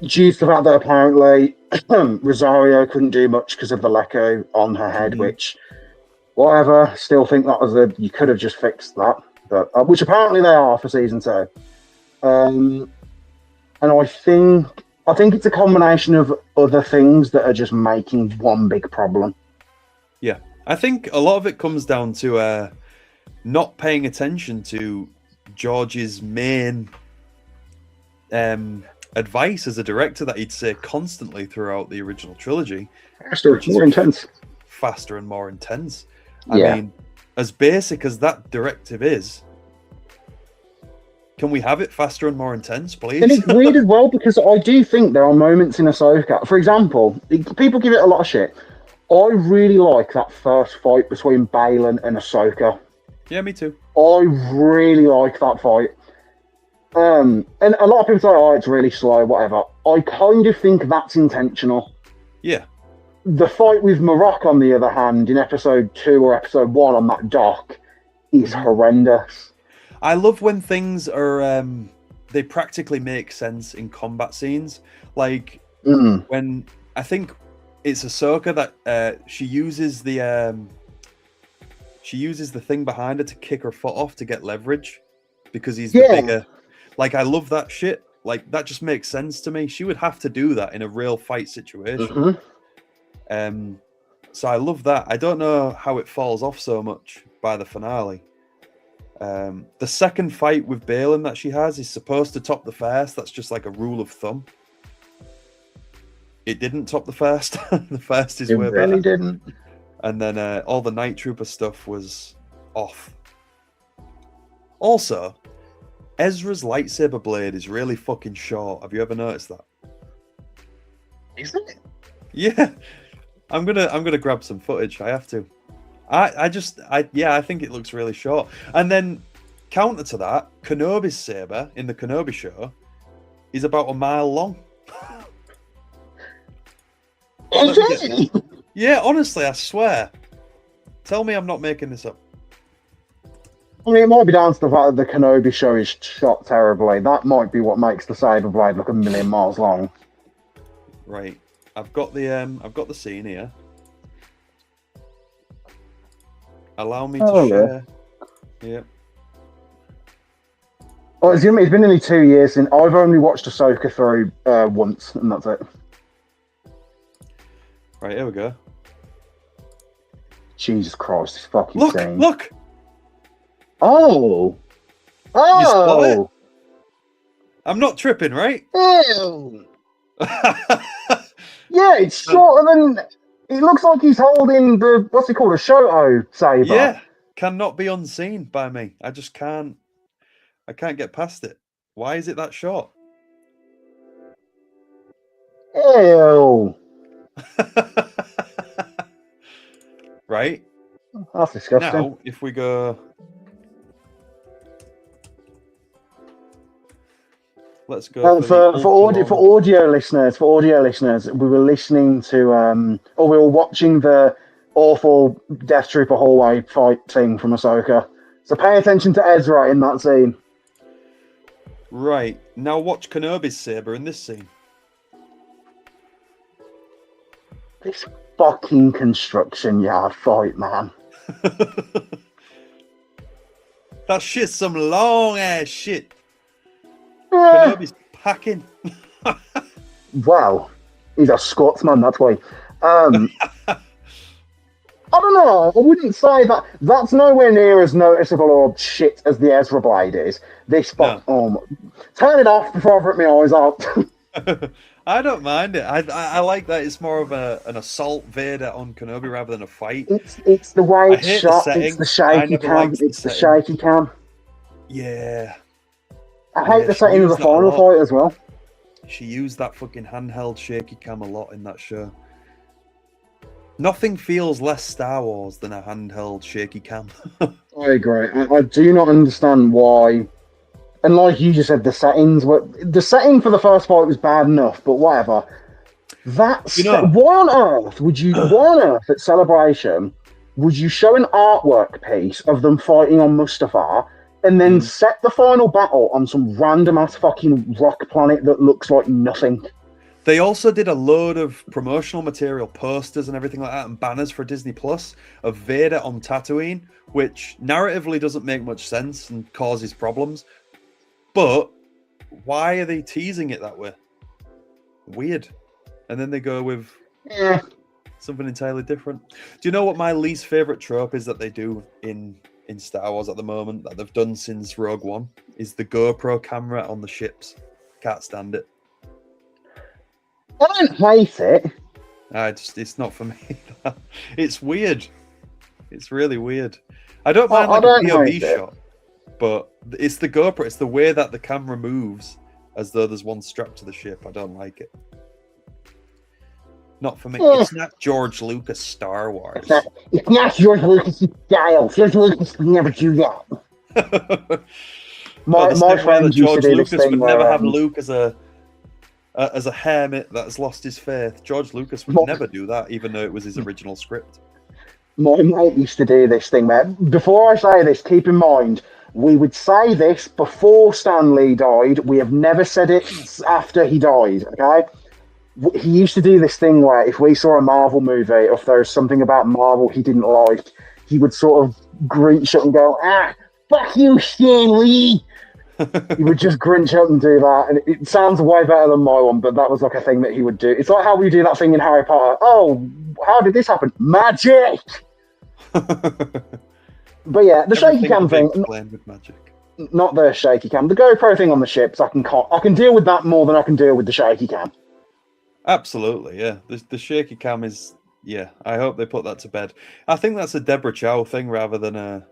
Yeah. Due to the fact that apparently Rosario couldn't do much because of the Leco on her head, which, whatever. Still think that was you could have just fixed that, but which apparently they are for season 2. And I think it's a combination of other things that are just making one big problem. Yeah, I think a lot of it comes down to not paying attention to George's main advice as a director that he'd say constantly throughout the original trilogy. Faster, more intense. Faster and more intense. I mean, as basic as that directive is, can we have it faster and more intense, please? And it's weird as well, because I do think there are moments in Ahsoka. For example, people give it a lot of shit. I really like that first fight between Baylan and Ahsoka. Yeah, me too. I really like that fight. And a lot of people say, oh, it's really slow, whatever. I kind of think that's intentional. Yeah. The fight with Marok, on the other hand, in episode 2 or episode 1 on that dock, is horrendous. I love when things are, they practically make sense in combat scenes. Like, when, I think it's Ahsoka that she uses the thing behind her to kick her foot off to get leverage because he's the bigger. Like, I love that shit. Like, that just makes sense to me. She would have to do that in a real fight situation. So I love that. I don't know how it falls off so much by the finale. The second fight with Baylan that she has is supposed to top the first. That's just like a rule of thumb. It didn't top the first. The first is way better. It really didn't. And then all the Night Trooper stuff was off. Also, Ezra's lightsaber blade is really fucking short. Have you ever noticed that? Isn't it? Yeah. I'm gonna grab some footage. I have to. I think it looks really short. And then counter to that, Kenobi's saber in the Kenobi show is about a mile long. Yeah, honestly, I swear. Tell me I'm not making this up. I mean, it might be down to the fact that the Kenobi show is shot terribly. That might be what makes the saber blade look a million miles long. Right. I've got the scene here. Allow me to share. Yeah. Oh, it's been nearly 2 years since I've only watched Ahsoka through once, and that's it. Right, here we go. Jesus Christ, this fucking scene. Look! Oh! Oh! I'm not tripping, right? Ew! Yeah, it's shorter than... It looks like he's holding the... What's it called? A Shoto saber. Yeah. Cannot be unseen by me. I just can't... I can't get past it. Why is it that short? Ew. Right? That's disgusting. Now, if we go... Let's go for audio listeners, we were listening to or we were watching the awful Death Trooper hallway fight thing from Ahsoka. So pay attention to Ezra in that scene. Right. Now watch Kenobi's saber in this scene. This fucking construction yard fight, man. That shit's some long ass shit. Kenobi's packing. Wow. He's a Scotsman, that's why. I don't know. I wouldn't say that. That's nowhere near as noticeable or shit as the Ezra blade is. This fuck. No. Turn it off before I rip my eyes out. I don't mind it. I like that it's more of an assault Vader on Kenobi rather than a fight. It's the way it's shot. It's the shaky cam. It's the shaky cam. Yeah. I hate the setting of the final fight as well. She used that fucking handheld shaky cam a lot in that show. Nothing feels less Star Wars than a handheld shaky cam. I agree. I do not understand why. And like you just said, the setting for the first fight was bad enough, but whatever. Why on earth would you? Why on earth at Celebration would you show an artwork piece of them fighting on Mustafar and then set the final battle on some random ass fucking rock planet that looks like nothing? They also did a load of promotional material, posters and everything like that, and banners for Disney Plus of Vader on Tatooine, which narratively doesn't make much sense and causes problems. But why are they teasing it that way? Weird. And then they go with something entirely different. Do you know what my least favorite trope is that they do in Star Wars at the moment, that they've done since Rogue One? Is the GoPro camera on the ships. Can't stand it. I don't hate it. It's not for me. It's weird. It's really weird. I don't mind a POV shot, but it's the GoPro. It's the way that the camera moves as though there's one strapped to the ship. I don't like it. Not for me. It's not George Lucas Star Wars. It's not George Lucas style. George Lucas would never do that. my friend George Lucas would never have Luke as a hermit that has lost his faith. George Lucas would never do that, even though it was his original script. My mate used to do this thing, man. Before I say this, keep in mind, we would say this before Stan Lee died. We have never said it after he died, okay? He used to do this thing where if we saw a Marvel movie, or if there was something about Marvel he didn't like, he would sort of grinch up and go, fuck you, Stan Lee! He would just grinch up and do that, and it sounds way better than my one, but that was like a thing that he would do. It's like how we do that thing in Harry Potter. Oh, how did this happen? Magic! But yeah, the shaky cam thing. With magic. Not the shaky cam. The GoPro thing on the ships, I can deal with that more than I can deal with the shaky cam. Absolutely, yeah. The shaky cam is, yeah. I hope they put that to bed. I think that's a Deborah Chow thing rather than a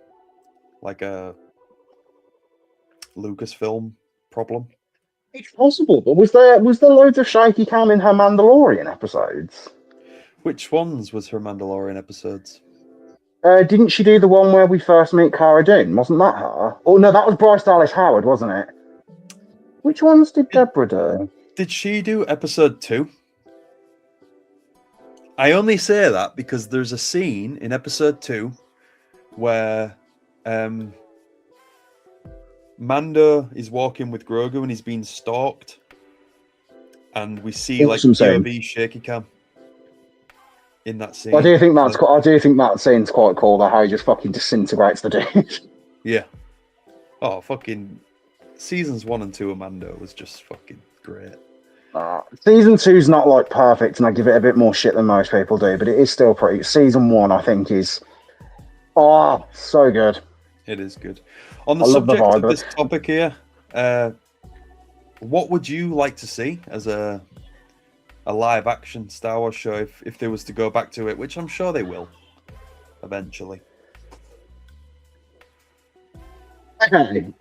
Lucasfilm problem. It's possible, but was there loads of shaky cam in her Mandalorian episodes? Which ones was her Mandalorian episodes? Didn't she do the one where we first meet Cara Dune? Wasn't that her? Oh no, that was Bryce Dallas Howard, wasn't it? Which ones did Deborah do? Did she do episode 2? I only say that because there's a scene in episode 2 where Mando is walking with Grogu and he's being stalked, and we see POV shaky cam in that scene. I do think that scene's quite cool. How he just fucking disintegrates the dude. Yeah. Oh, fucking seasons 1 and 2 of Mando was just fucking great. Season 2's not like perfect, and I give it a bit more shit than most people do, but it is still pretty. Season 1, I think, is so good. It is good. On the subject of this topic here, what would you like to see as a live action Star Wars show if they was to go back to it, which I'm sure they will eventually? Okay.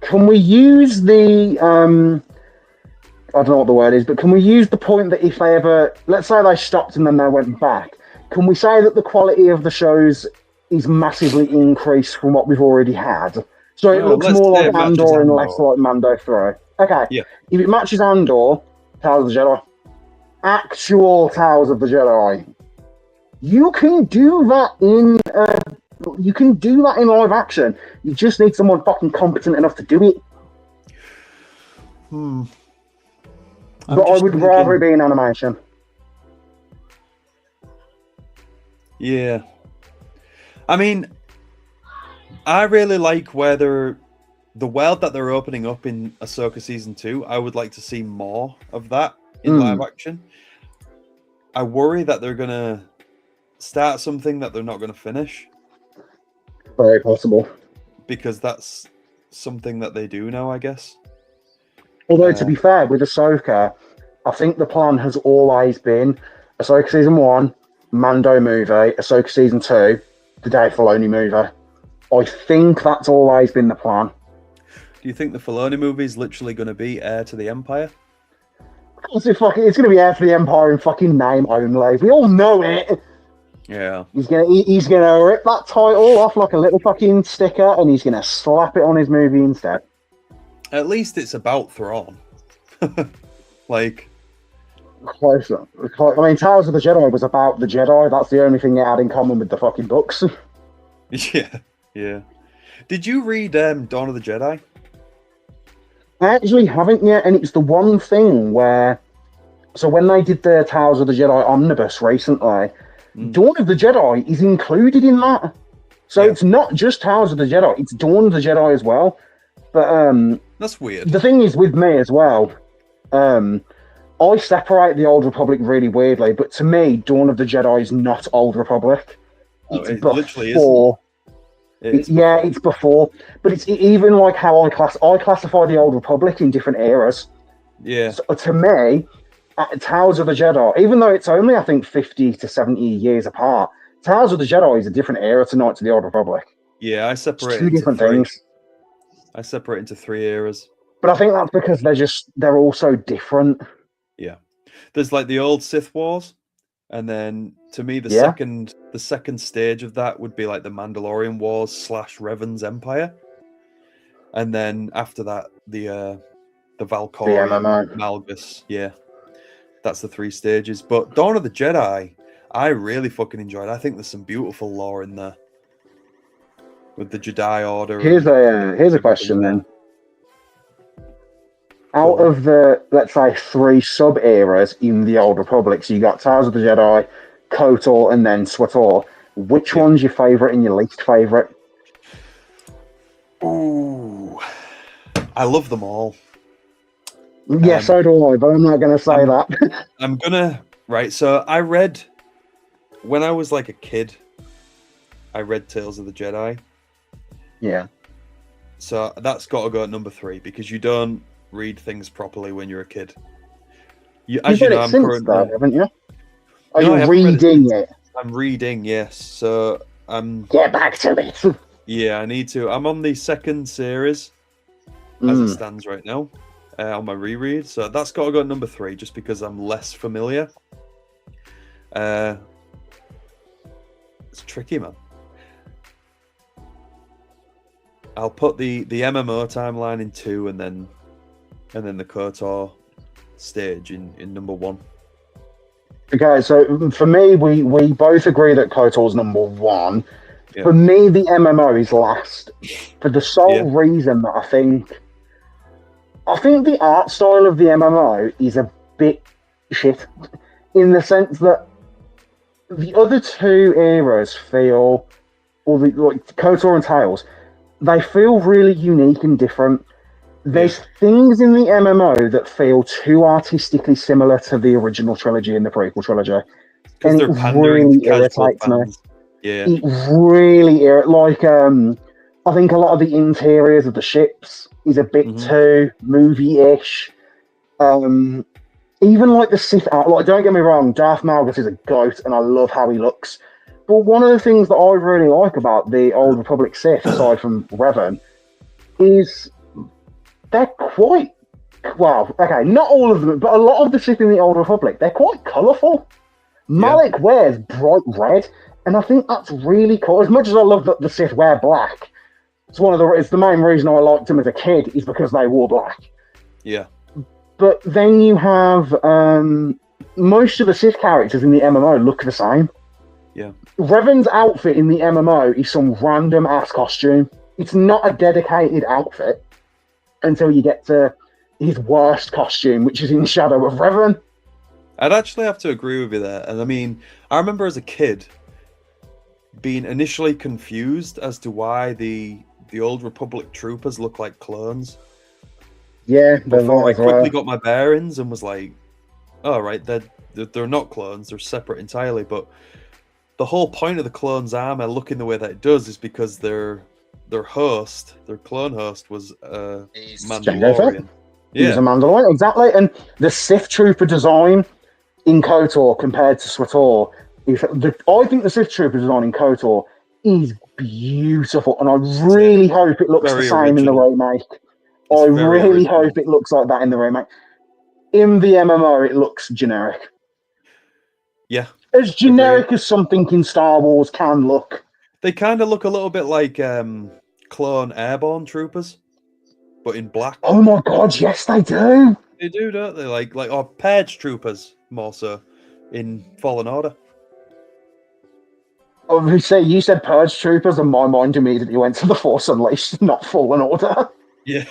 can we use the I don't know what the word is, but can we use the point that if they ever, let's say they stopped and then they went back, can we say that the quality of the shows is massively increased from what we've already had? So it looks let's more say like it matches Andor and less like Mando 3. Okay, Yeah. if it matches Andor, Tales of the Jedi, actual Tales of the Jedi, you can do that in live action. You just need someone fucking competent enough to do it. But I would rather it be in animation. Yeah. I mean, I really like the world that they're opening up in Ahsoka Season 2. I would like to see more of that in live action. I worry that they're going to start something that they're not going to finish. Very possible. Because that's something that they do now, I guess. Although, to be fair, with Ahsoka, I think the plan has always been Ahsoka Season 1, Mando movie, Ahsoka Season 2, the Dave Filoni movie. I think that's always been the plan. Do you think the Filoni movie is literally going to be Heir to the Empire? It's going to be Heir to the Empire in fucking name only. We all know it. Yeah. He's gonna rip that title off like a little fucking sticker, and he's gonna slap it on his movie instead. At least it's about Thrawn. Like, closer. I mean, Tales of the Jedi was about the Jedi. That's the only thing it had in common with the fucking books. Yeah. Did you read Dawn of the Jedi? I actually haven't yet, and it's the one thing where. So when they did the Tales of the Jedi omnibus recently, Dawn of the Jedi is included in that. So it's not just Tales of the Jedi; it's Dawn of the Jedi as well. But that's weird. The thing is with me as well. I separate the Old Republic really weirdly, but to me, Dawn of the Jedi is not Old Republic. It literally isn't. It's before. But it's even like how I classify the Old Republic in different eras. Yeah. So to me, Tales of the Jedi, even though it's only, I think, 50 to 70 years apart, Tales of the Jedi is a different era to Knights of the Old Republic. Yeah, I separate two different things. I separate into 3 eras. But I think that's because they're all so different. Yeah. There's like the old Sith Wars, and then to me the second stage of that would be like the Mandalorian Wars / Revan's Empire. And then after that the Valkyrie Malgus. Yeah. That's the 3 stages. But Dawn of the Jedi, I really fucking enjoyed. I think there's some beautiful lore in there. With the Jedi Order. Here's a question then. Out of the, let's say, 3 sub-eras in the Old Republic, so you got Tales of the Jedi, KOTOR, and then SWTOR, which one's your favourite and your least favourite? Ooh. I love them all. Yeah, so do I, but I'm not going to say that. I'm going to... Right, so I read... When I was like a kid, I read Tales of the Jedi. Yeah. So that's got to go at number 3, because you don't read things properly when you're a kid. As you know, I'm currently... haven't you? Are you reading it? I'm reading, yes. So I'm... Get back to it. Yeah, I need to. I'm on the 2nd series, as it stands right now, on my reread. So that's got to go at number 3, just because I'm less familiar. It's tricky, man. I'll put the MMO timeline in 2, and then the KOTOR stage in number 1. Okay, so for me, we both agree that KOTOR's number 1. Yeah. For me, the MMO is last, for the sole reason that I think the art style of the MMO is a bit shit, in the sense that the other 2 eras feel, or like KOTOR and Tales, they feel really unique and different. There's things in the MMO that feel too artistically similar to the original trilogy and the prequel trilogy. And it really irritates me. Yeah. It really like I think a lot of the interiors of the ships is a bit too movie-ish. Even like the Sith art, like, don't get me wrong, Darth Malgus is a goat and I love how he looks. But one of the things that I really like about the Old Republic Sith, aside from Revan, is they're quite well. Okay, not all of them, but a lot of the Sith in the Old Republic, they're quite colourful. Malik wears bright red, and I think that's really cool. As much as I love that the Sith wear black, it's the main reason I liked them as a kid is because they wore black. Yeah. But then you have most of the Sith characters in the MMO look the same. Yeah. Revan's outfit in the MMO is some random ass costume. It's not a dedicated outfit until you get to his worst costume, which is in Shadow of Revan. I'd actually have to agree with you there. And I mean, I remember as a kid being initially confused as to why the Old Republic troopers look like clones. Yeah, before I quickly got my bearings and was like, "Oh right, they're not clones; they're separate entirely." But the whole point of the clone's armor looking the way that it does is because their clone host, was Mandalorian. He was a Mandalorian, exactly. And the Sith trooper design in KOTOR compared to SWTOR, I think the Sith trooper design in KOTOR is beautiful, and I really hope it looks the same in the remake. I really hope it looks like that in the remake. In the MMO, it looks generic. Yeah. As generic as something in Star Wars can look. They kind of look a little bit like clone airborne troopers, but in black. Oh my god, yes they do! They do, don't they? Or purge troopers, more so, in Fallen Order. Oh, you said purge troopers, and my mind immediately went to the Force Unleashed, not Fallen Order. Yeah.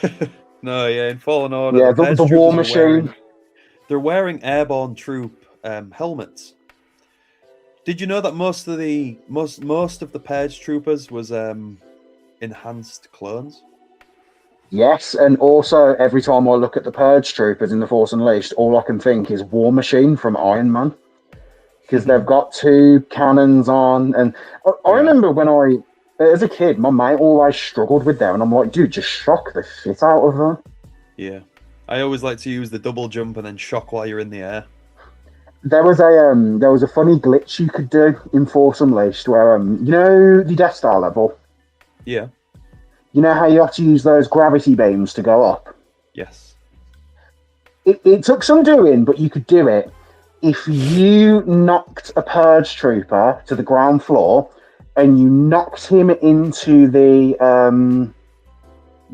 No, yeah, in Fallen Order. Yeah, the War Machine. They're wearing airborne troop helmets. Did you know that most of the purge troopers was enhanced clones? Yes, and also every time I look at the purge troopers in the Force Unleashed, all I can think is War Machine from Iron Man. Because they've got two cannons on, and I remember when as a kid, my mate always struggled with them, and I'm like, dude, just shock the shit out of them. Yeah, I always like to use the double jump and then shock while you're in the air. There was a funny glitch you could do in Force Unleashed where you know the Death Star level. Yeah. You know how you have to use those gravity beams to go up. Yes. It took some doing, but you could do it. If you knocked a purge trooper to the ground floor and you knocked him into the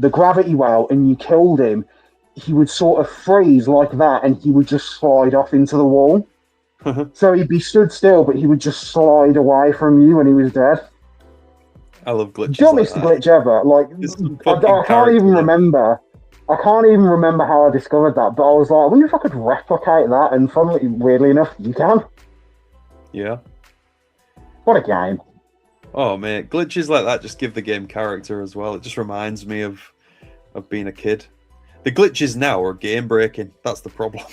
gravity well and you killed him, he would sort of freeze like that and he would just slide off into the wall. So he'd be stood still, but he would just slide away from you when he was dead. I love glitches. Dumbest glitch ever. Like, I can't even remember. I can't even remember how I discovered that, but I was like, I wonder if I could replicate that, and funnily, weirdly enough, you can. Yeah. What a game. Oh, mate, glitches like that just give the game character as well. It just reminds me of being a kid. The glitches now are game-breaking. That's the problem.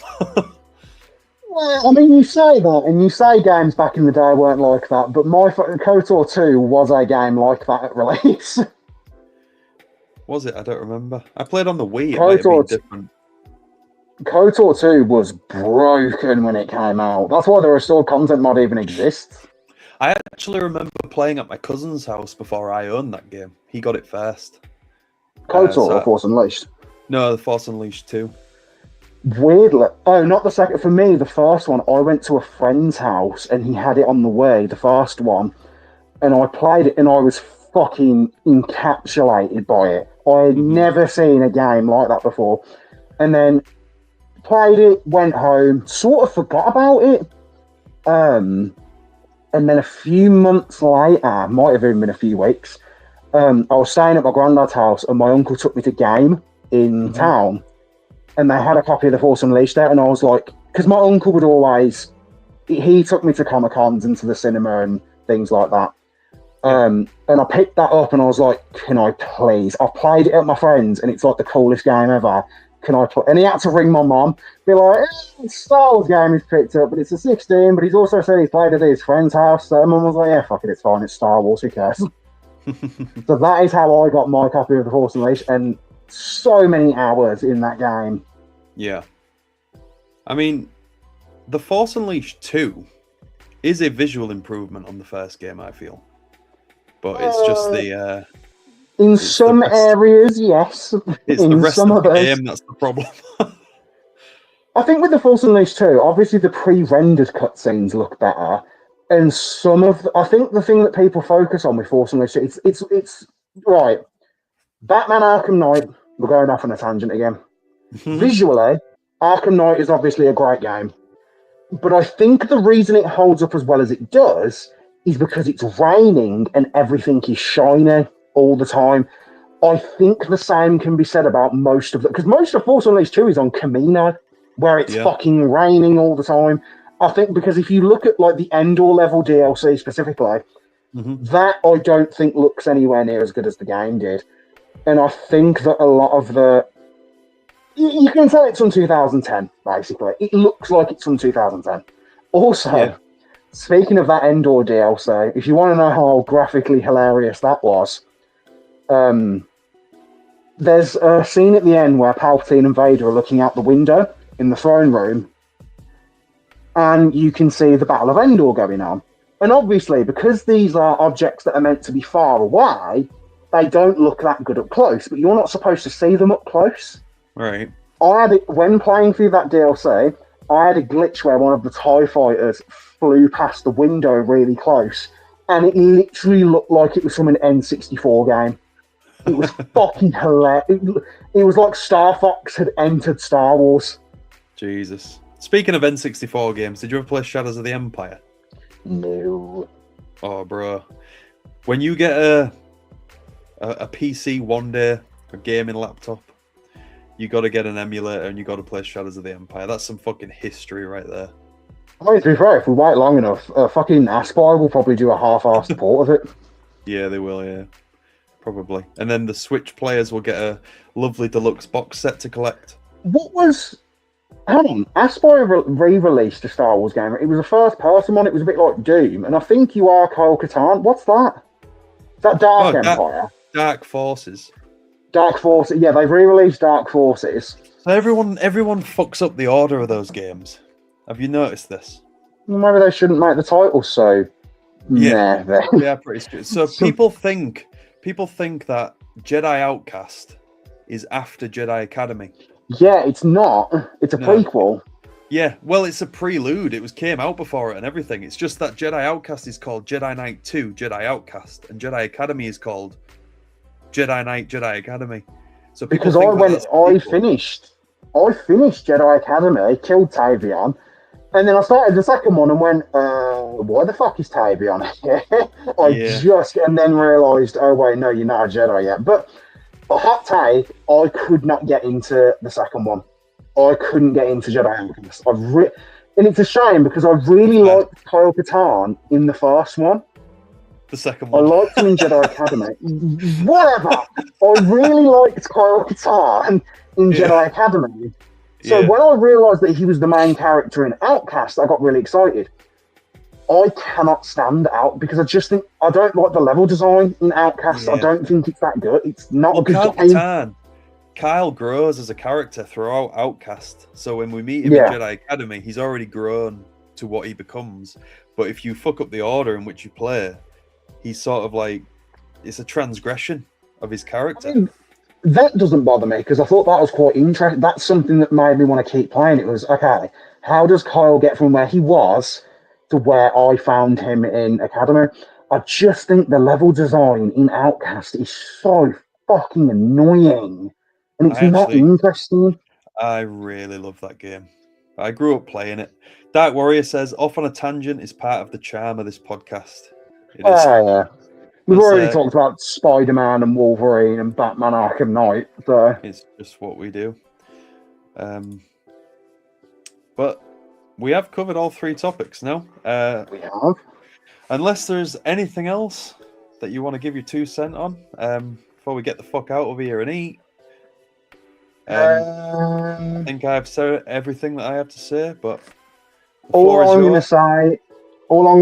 Well, I mean, you say that, and you say games back in the day weren't like that, but my KOTOR 2 was a game like that at release. Was it? I don't remember. I played on the Wii. It might have been different. KOTOR 2 was broken when it came out. That's why the restored content mod even exists. I actually remember playing at my cousin's house before I owned that game. He got it first. KOTOR or Force Unleashed? No, the Force Unleashed 2. Weirdly, not the second. For me, the first one, I went to a friend's house and he had it on the Wii, the first one, and I played it and I was fucking encapsulated by it. I had never seen a game like that before. And then played it, went home, sort of forgot about it. And then a few months later, might have even been a few weeks, I was staying at my granddad's house and my uncle took me to game in town. And they had a copy of The Force Unleashed there, and I was like, because my uncle would always, he took me to Comic-Cons and to the cinema and things like that. And I picked that up and I was like, can I please? I've played it at my friend's and it's like the coolest game ever. Can I play? And he had to ring my mum, be like, Star Wars game he's picked up, but it's a 16, but he's also said he's played it at his friend's house. So mum was like, yeah, fuck it, it's fine, it's Star Wars, who cares? So that is how I got my copy of The Force Unleashed, and so many hours in that game. Yeah. I mean, The Force Unleashed 2 is a visual improvement on the first game, I feel. But it's just In some areas, yes. It's in the rest some of the others, game that's the problem. I think with the Force Unleashed 2, obviously the pre-rendered cutscenes look better, and I think the thing that people focus on with Force Unleashed 2, it's right. Batman Arkham Knight, we're going off on a tangent again. Visually, Arkham Knight is obviously a great game, but I think the reason it holds up as well as it does is because it's raining and everything is shiny all the time. I think the same can be said about most of it, because most of Force Unleashed 2 is on Camino, where it's fucking raining all the time. I think because if you look at like the Endor level DLC specifically, that I don't think looks anywhere near as good as the game did. And I think that a lot of you can tell it's from 2010, basically. It looks like it's from 2010. Also, speaking of that Endor DLC, if you want to know how graphically hilarious that was, there's a scene at the end where Palpatine and Vader are looking out the window in the throne room, and you can see the Battle of Endor going on. And obviously, because these are objects that are meant to be far away, they don't look that good up close, but you're not supposed to see them up close. Right. When playing through that DLC, I had a glitch where one of the TIE fighters flew past the window really close, and it literally looked like it was from an N64 game. It was fucking hilarious. It was like Star Fox had entered Star Wars. Jesus. Speaking of N64 games, did you ever play Shadows of the Empire? No. Oh, bro. When you get a PC one day, a gaming laptop, you got to get an emulator and you got to play Shadows of the Empire. That's some fucking history right there. I mean, to be fair, if we wait long enough, fucking Aspire will probably do a half-assed support of it. Yeah, they will, yeah. Probably. And then the Switch players will get a lovely deluxe box set to collect. What was... Hang on, Aspire re-released a Star Wars game. It was a first-person one. It was a bit like Doom. And I think you are Kyle Katarn. What's that? Is that Dark Empire? Dark Forces. Dark Forces. Yeah, they've re-released Dark Forces. So everyone fucks up the order of those games. Have you noticed this? Maybe they shouldn't make the title so... Yeah, yeah, pretty stupid. So people think that Jedi Outcast is after Jedi Academy. Yeah, it's not. It's a prequel. Yeah, well, it's a prelude. It came out before it and everything. It's just that Jedi Outcast is called Jedi Knight 2, Jedi Outcast, and Jedi Academy is called Jedi Knight, Jedi Academy. So because I finished Jedi Academy, killed Tavion, and then I started the second one and went, why the fuck is Tavion here? And then realised, oh wait, no, you're not a Jedi yet. But a hot take, I could not get into the second one. I couldn't get into Jedi Outcast. And it's a shame because I really liked Kyle Katarn in the first one. The second one. I liked him in Jedi Academy. Whatever. I really liked Kyle Katarn in Jedi Academy. So when I realised that he was the main character in Outcast, I got really excited. I cannot stand out because I don't like the level design in Outcast. Yeah. I don't think it's that good. It's not a good game. Kyle grows as a character throughout Outcast. So when we meet him in Jedi Academy, he's already grown to what he becomes. But if you fuck up the order in which you play, he's sort of like, it's a transgression of his character. I mean, that doesn't bother me because I thought that was quite interesting. That's something that made me want to keep playing. It was, okay, how does Kyle get from where he was to where I found him in Academy? I just think the level design in Outcast is so fucking annoying. And it's not interesting. I really love that game. I grew up playing it. Dark Warrior says, off on a tangent is part of the charm of this podcast. It is. Yeah. We've already talked about Spider-Man and Wolverine and Batman Arkham Knight. So. It's just what we do. But we have covered all three topics now. We have. Unless there's anything else that you want to give your 2 cents on before we get the fuck out of here and eat. I think I've said everything that I have to say, but all I'm going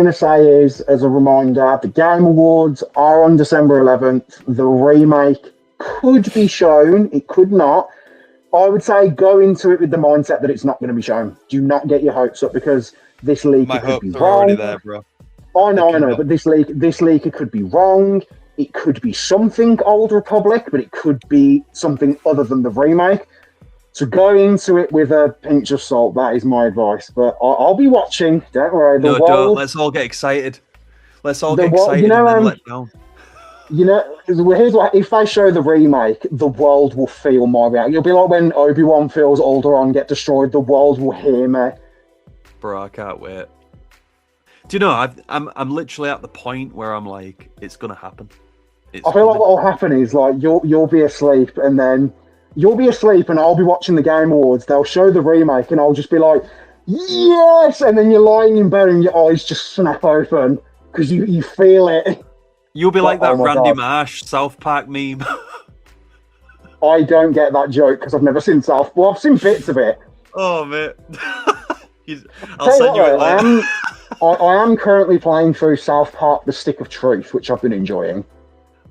to say is, as a reminder, the Game Awards are on December 11th. The remake could be shown. It could not. I would say go into it with the mindset that it's not going to be shown. Do not get your hopes up because this leaker could be wrong. My hopes are already there, bro. I know, but this leaker could be wrong. it could be something Old Republic, but it could be something other than the remake. So go into it with a pinch of salt. That is my advice. But I'll be watching. Don't worry. No, don't. Let's all get excited. Let's all get excited and then let down. You know, here's what, if they show the remake, the world will feel my reaction. It'll be like when Obi-Wan feels Alderaan get destroyed. The world will hear me. Bro, I can't wait. Do you know, I'm literally at the point where I'm like, it's gonna happen. I feel like what will happen is like you'll be asleep and then you'll be asleep and I'll be watching the Game Awards. They'll show the remake and I'll just be like, yes! And then you're lying in bed and your eyes just snap open because you feel it. You'll be like that Randy Marsh South Park meme. I don't get that joke because I've never seen South. Well, I've seen bits of it. Oh, mate. I'll send you it later. I am currently playing through South Park: The Stick of Truth, which I've been enjoying.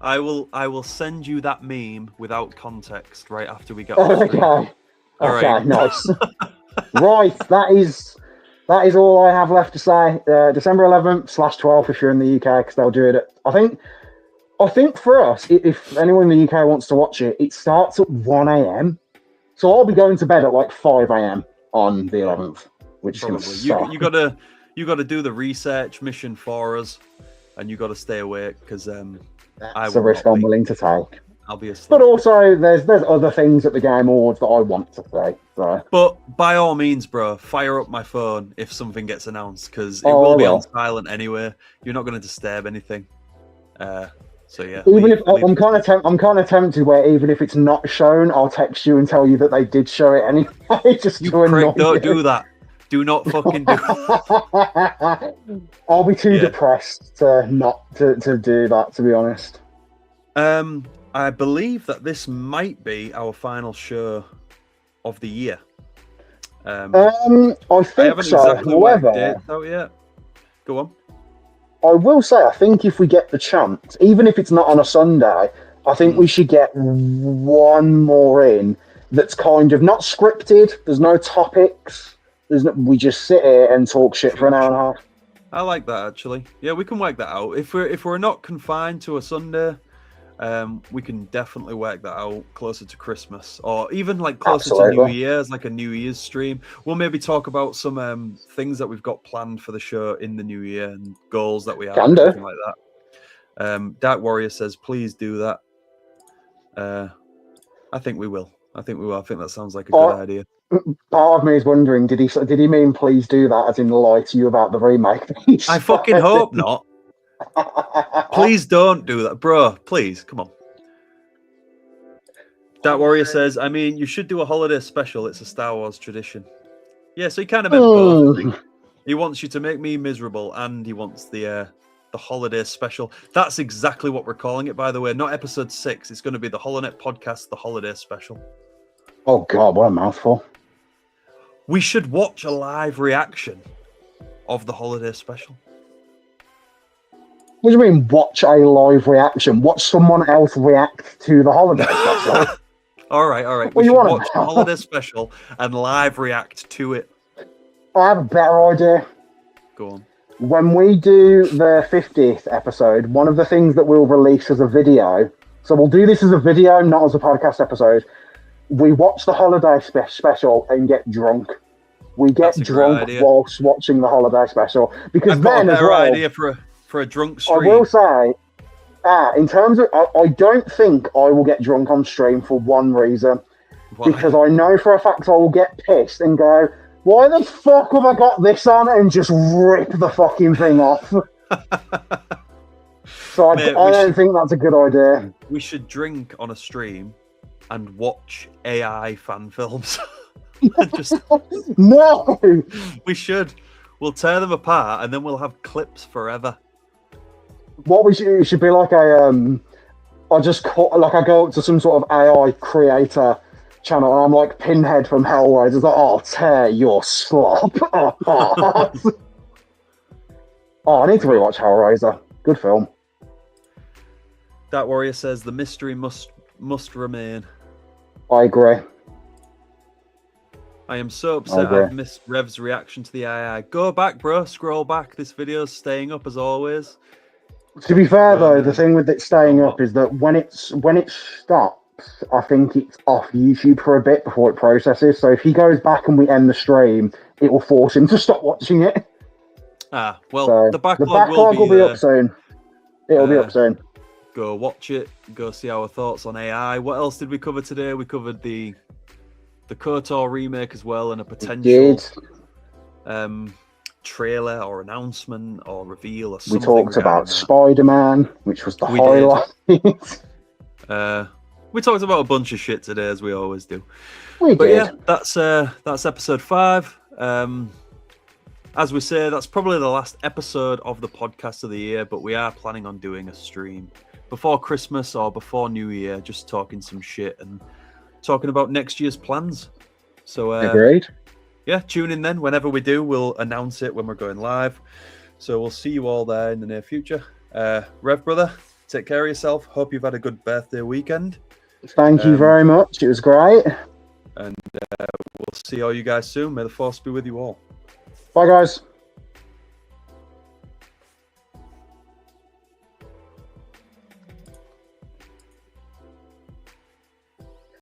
I will send you that meme without context right after we get off. Okay. All right. Nice. Right, that is all I have left to say. December 11th/12th if you're in the UK, because they'll do it. I think for us, if anyone in the UK wants to watch it, it starts at 1 a.m. So I'll be going to bed at like 5 a.m. on the 11th, which Probably. is going to you gotta do the research mission for us, and you gotta stay awake because that's a risk I'm willing to take. I'll be asleep. But also, there's other things at the Game Awards that I want to say. So. But by all means, bro, fire up my phone if something gets announced because it will be on silent anyway. You're not going to disturb anything. So yeah. I'm kind of tempted where even if it's not shown, I'll text you and tell you that they did show it anyway. Just you to annoy prick, don't you. do that. Do not fucking do that. I'll be too depressed to not to do that, to be honest. I believe that this might be our final show of the year. I think I haven't so. exactly However, dates out yet. Go on. I will say, I think if we get the chance, even if it's not on a Sunday, I think we should get one more in that's kind of not scripted. There's no topics. We just sit here and talk shit for an hour and a half. I like that actually. Yeah, we can work that out. If we're not confined to a Sunday, we can definitely work that out closer to Christmas or even like closer to New Year's, like a New Year's stream. We'll maybe talk about some things that we've got planned for the show in the new year and goals that we have, something like that. Dark Warrior says, please do that. I think we will. I think that sounds like a good idea. Part of me is wondering, did he mean please do that as in lie to you about the remake? I fucking hope not. Please don't do that, bro. Please, come on. That Warrior says, I mean, you should do a holiday special. It's a Star Wars tradition. Yeah, so he kind of meant both. I think. He wants you to make me miserable, and he wants the holiday special. That's exactly what we're calling it, by the way. Not episode 6. It's going to be the HoloNet podcast, the holiday special. Oh God, what a mouthful! We should watch a live reaction of the holiday special. What do you mean, watch a live reaction? Watch someone else react to the holiday special? All right. We should watch the holiday special and live react to it. I have a better idea. Go on. When we do the 50th episode, one of the things that we'll release as a video, so we'll do this as a video, not as a podcast episode, we watch the holiday special and get drunk. We get drunk whilst watching the holiday special. Because I've got a better idea for a drunk stream. I will say, in terms of, I don't think I will get drunk on stream for one reason. Why? Because I know for a fact I will get pissed and go, why the fuck have I got this on? And just rip the fucking thing off. So I don't think that's a good idea. We should drink on a stream and watch AI fan films. No! We should. We'll tear them apart and then we'll have clips forever. What we should be like I go up to some sort of AI creator channel and I'm like Pinhead from Hellraiser. It's like, oh, tear your slop. Oh, I need to rewatch Hellraiser. Good film. That Warrior says the mystery must remain. I agree. I am so upset I've missed Rev's reaction to the AI. Go back, bro. Scroll back. This video's staying up as always. To be fair though, the thing with it staying up is that when it stops, I think it's off YouTube for a bit before it processes. So if he goes back and we end the stream, it will force him to stop watching it. Well, So the backlog will be up soon. It'll be up soon. Go watch it. Go see our thoughts on AI. What else did we cover today? We covered the KOTOR remake as well, and a potential trailer or announcement or reveal or something. We talked about Spider-Man, which was the highlight. We talked about a bunch of shit today, as we always do. Yeah, that's episode 5. As we say, that's probably the last episode of the podcast of the year, but we are planning on doing a stream before Christmas or before New Year, just talking some shit and talking about next year's plans. So agreed. Yeah, tune in then. Whenever we do, we'll announce it when we're going live. So we'll see you all there in the near future. Rev, brother, take care of yourself. Hope you've had a good birthday weekend. Thank you very much. It was great. And we'll see all you guys soon. May the force be with you all. Bye, guys.